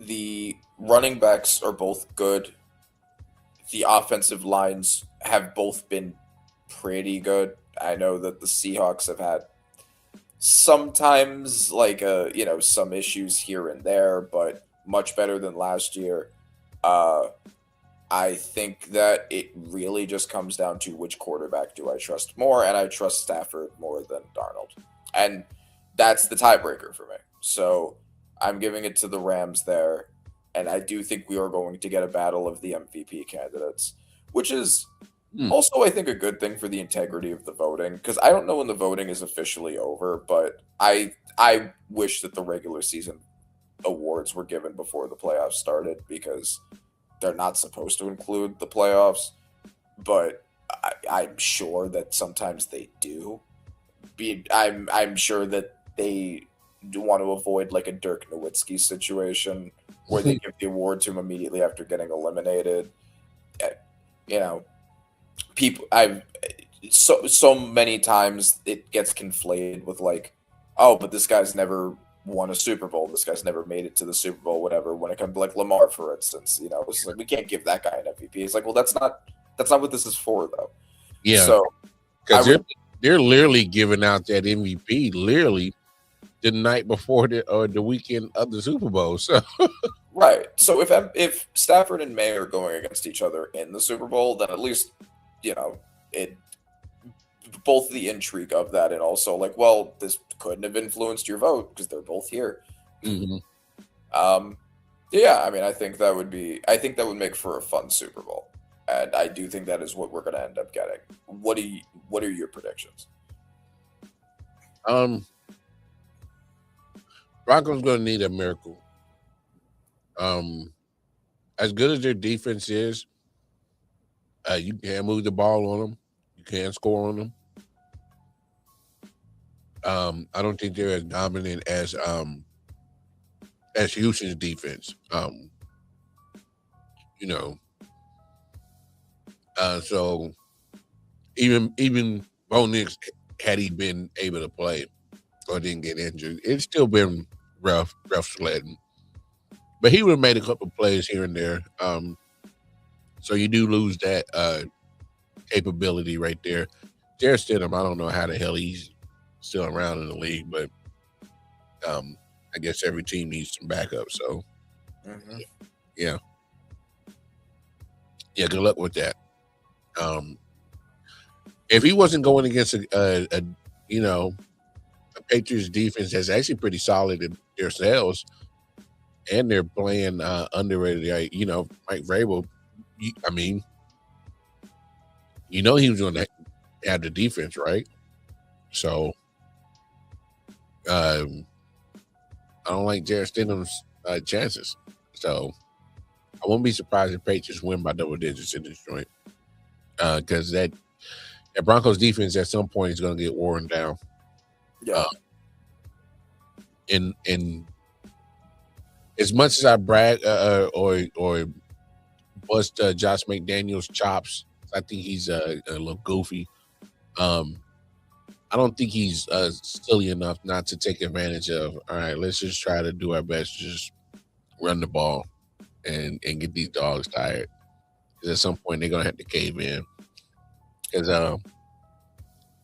the running backs are both good, the offensive lines have both been pretty good. I know that the Seahawks have had sometimes some issues here and there, but much better than last year. I think that it really just comes down to which quarterback do I trust more, and I trust Stafford more than Darnold. And that's the tiebreaker for me. So I'm giving it to the Rams there, and I do think we are going to get a battle of the MVP candidates, which is also, I think, a good thing for the integrity of the voting, because I don't know when the voting is officially over, but I wish that the regular season awards were given before the playoffs started, because they're not supposed to include the playoffs, but I'm sure that sometimes they do. I'm sure that they do want to avoid like a Dirk Nowitzki situation where they give the award to him immediately after getting eliminated. People, so many times it gets conflated with like, oh, but this guy's never won a Super Bowl. This guy's never made it to the Super Bowl, whatever. When it comes to like Lamar, for instance, it's like we can't give that guy an MVP. It's like, well, that's not what this is for, though. Yeah. So because they're literally giving out that MVP literally the night before the weekend of the Super Bowl. So right. So if Stafford and May are going against each other in the Super Bowl, then at least it both the intrigue of that and also like, well, this couldn't have influenced your vote because they're both here. Mm-hmm. Yeah, I mean, I think that would make for a fun Super Bowl, and I do think that is what we're going to end up getting. What are your predictions? Broncos going to need a miracle. As good as their defense is, you can't move the ball on them. You can't score on them. I don't think they're as dominant as Houston's defense. So even Bo Nix, had he been able to play or didn't get injured, it's still been rough sledding. But he would have made a couple of plays here and there. So you do lose that capability right there. Jared Stidham, I don't know how the hell he's still around in the league, but I guess every team needs some backup. So, yeah. Good luck with that. If he wasn't going against a Patriots defense that's actually pretty solid in themselves, and they're playing underrated. Like, you know, Mike Vrabel. I mean, you know, he was going to have the defense, right? So, I don't like Jared Stidham's chances. So, I won't be surprised if Patriots win by double digits in this joint, because that Broncos defense at some point is going to get worn down. Yeah. In as much as I brag or bust Josh McDaniels' chops, I think he's a little goofy. I don't think he's silly enough not to take advantage of. All right, let's just try to do our best to just run the ball and get these dogs tired. Because at some point they're gonna have to cave in. Because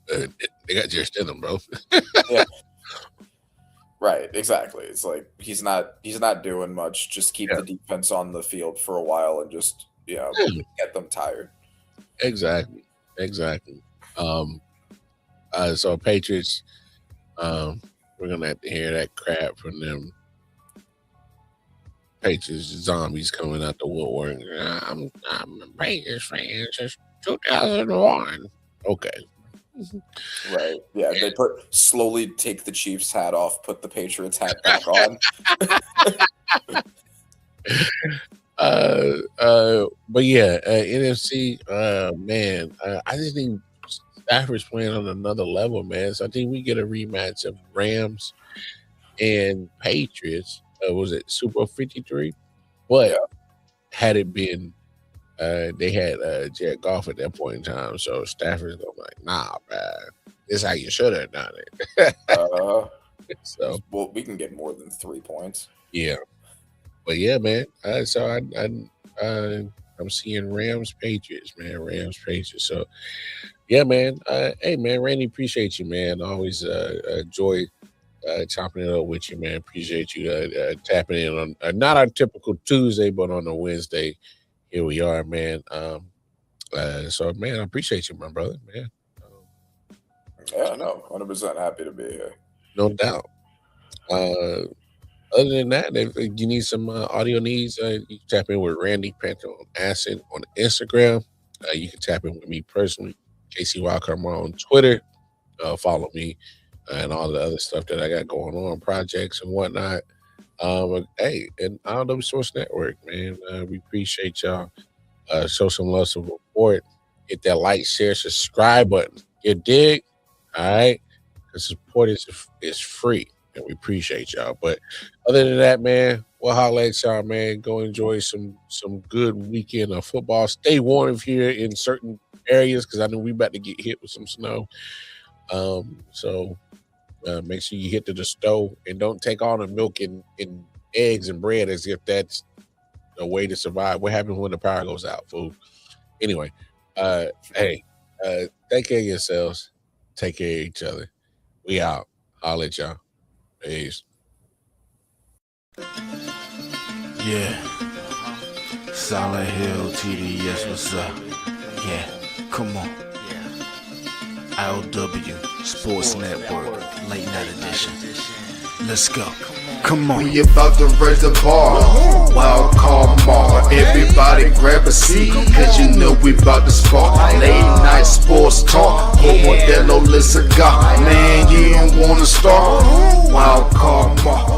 they got Jared Stidham, bro. Yeah. Right, exactly. It's like he's not doing much. Just keep the defense on the field for a while and just get them tired. Exactly. So Patriots, we're gonna have to hear that crap from them. Patriots zombies coming out the woodwork. I'm a Patriots fan since 2001. Okay. Right. Yeah. They slowly take the Chiefs hat off, put the Patriots hat back on. But yeah, NFC. Man, I just think Stafford's playing on another level, man. So I think we get a rematch of Rams and Patriots. Was it Super Bowl 53? But had it been, they had Jared Goff at that point in time. So Stafford's going like, nah, man, this is how you should have done it. So, well, we can get more than 3 points. Yeah, but yeah, man. So I'm seeing Rams Patriots, man. Rams Patriots. So yeah, man. Hey, man, Randy, appreciate you, man. Always enjoy chopping it up with you, man. Appreciate you tapping in on not our typical Tuesday, but on a Wednesday. Here we are, man. So, man, I appreciate you, my brother, man. Yeah, no, 100% happy to be here. No doubt. Other than that, if you need some audio needs, you can tap in with Randy Panther on Acid on Instagram. You can tap in with me personally, KC Wildcard on Twitter. Follow me and all the other stuff that I got going on, projects and whatnot. Hey, and I.O.W Source Network, man. We appreciate y'all. Show some love, some support. Hit that like, share, subscribe button. You dig? All right? Because support is free, and we appreciate y'all. But other than that, man, we'll holler at y'all, man. Go enjoy some good weekend of football. Stay warm if you're in certain areas, because I know we about to get hit with some snow. So make sure you hit the stove and don't take all the milk and eggs and bread as if that's a way to survive. What happens when the power goes out, fool? Anyway, hey, take care of yourselves. Take care of each other. We out. I'll let y'all. Peace. Yeah. Solid Hill TD, yes, what's up? Yeah, come on. I.O.W Sports Network, late night edition. Let's go. Come on. We about to raise the bar. Wild card mar. Everybody grab a seat, cause you know we about to spark. Late night sports talk. Modelo, cigar. Man, you don't wanna start. Wild card mar.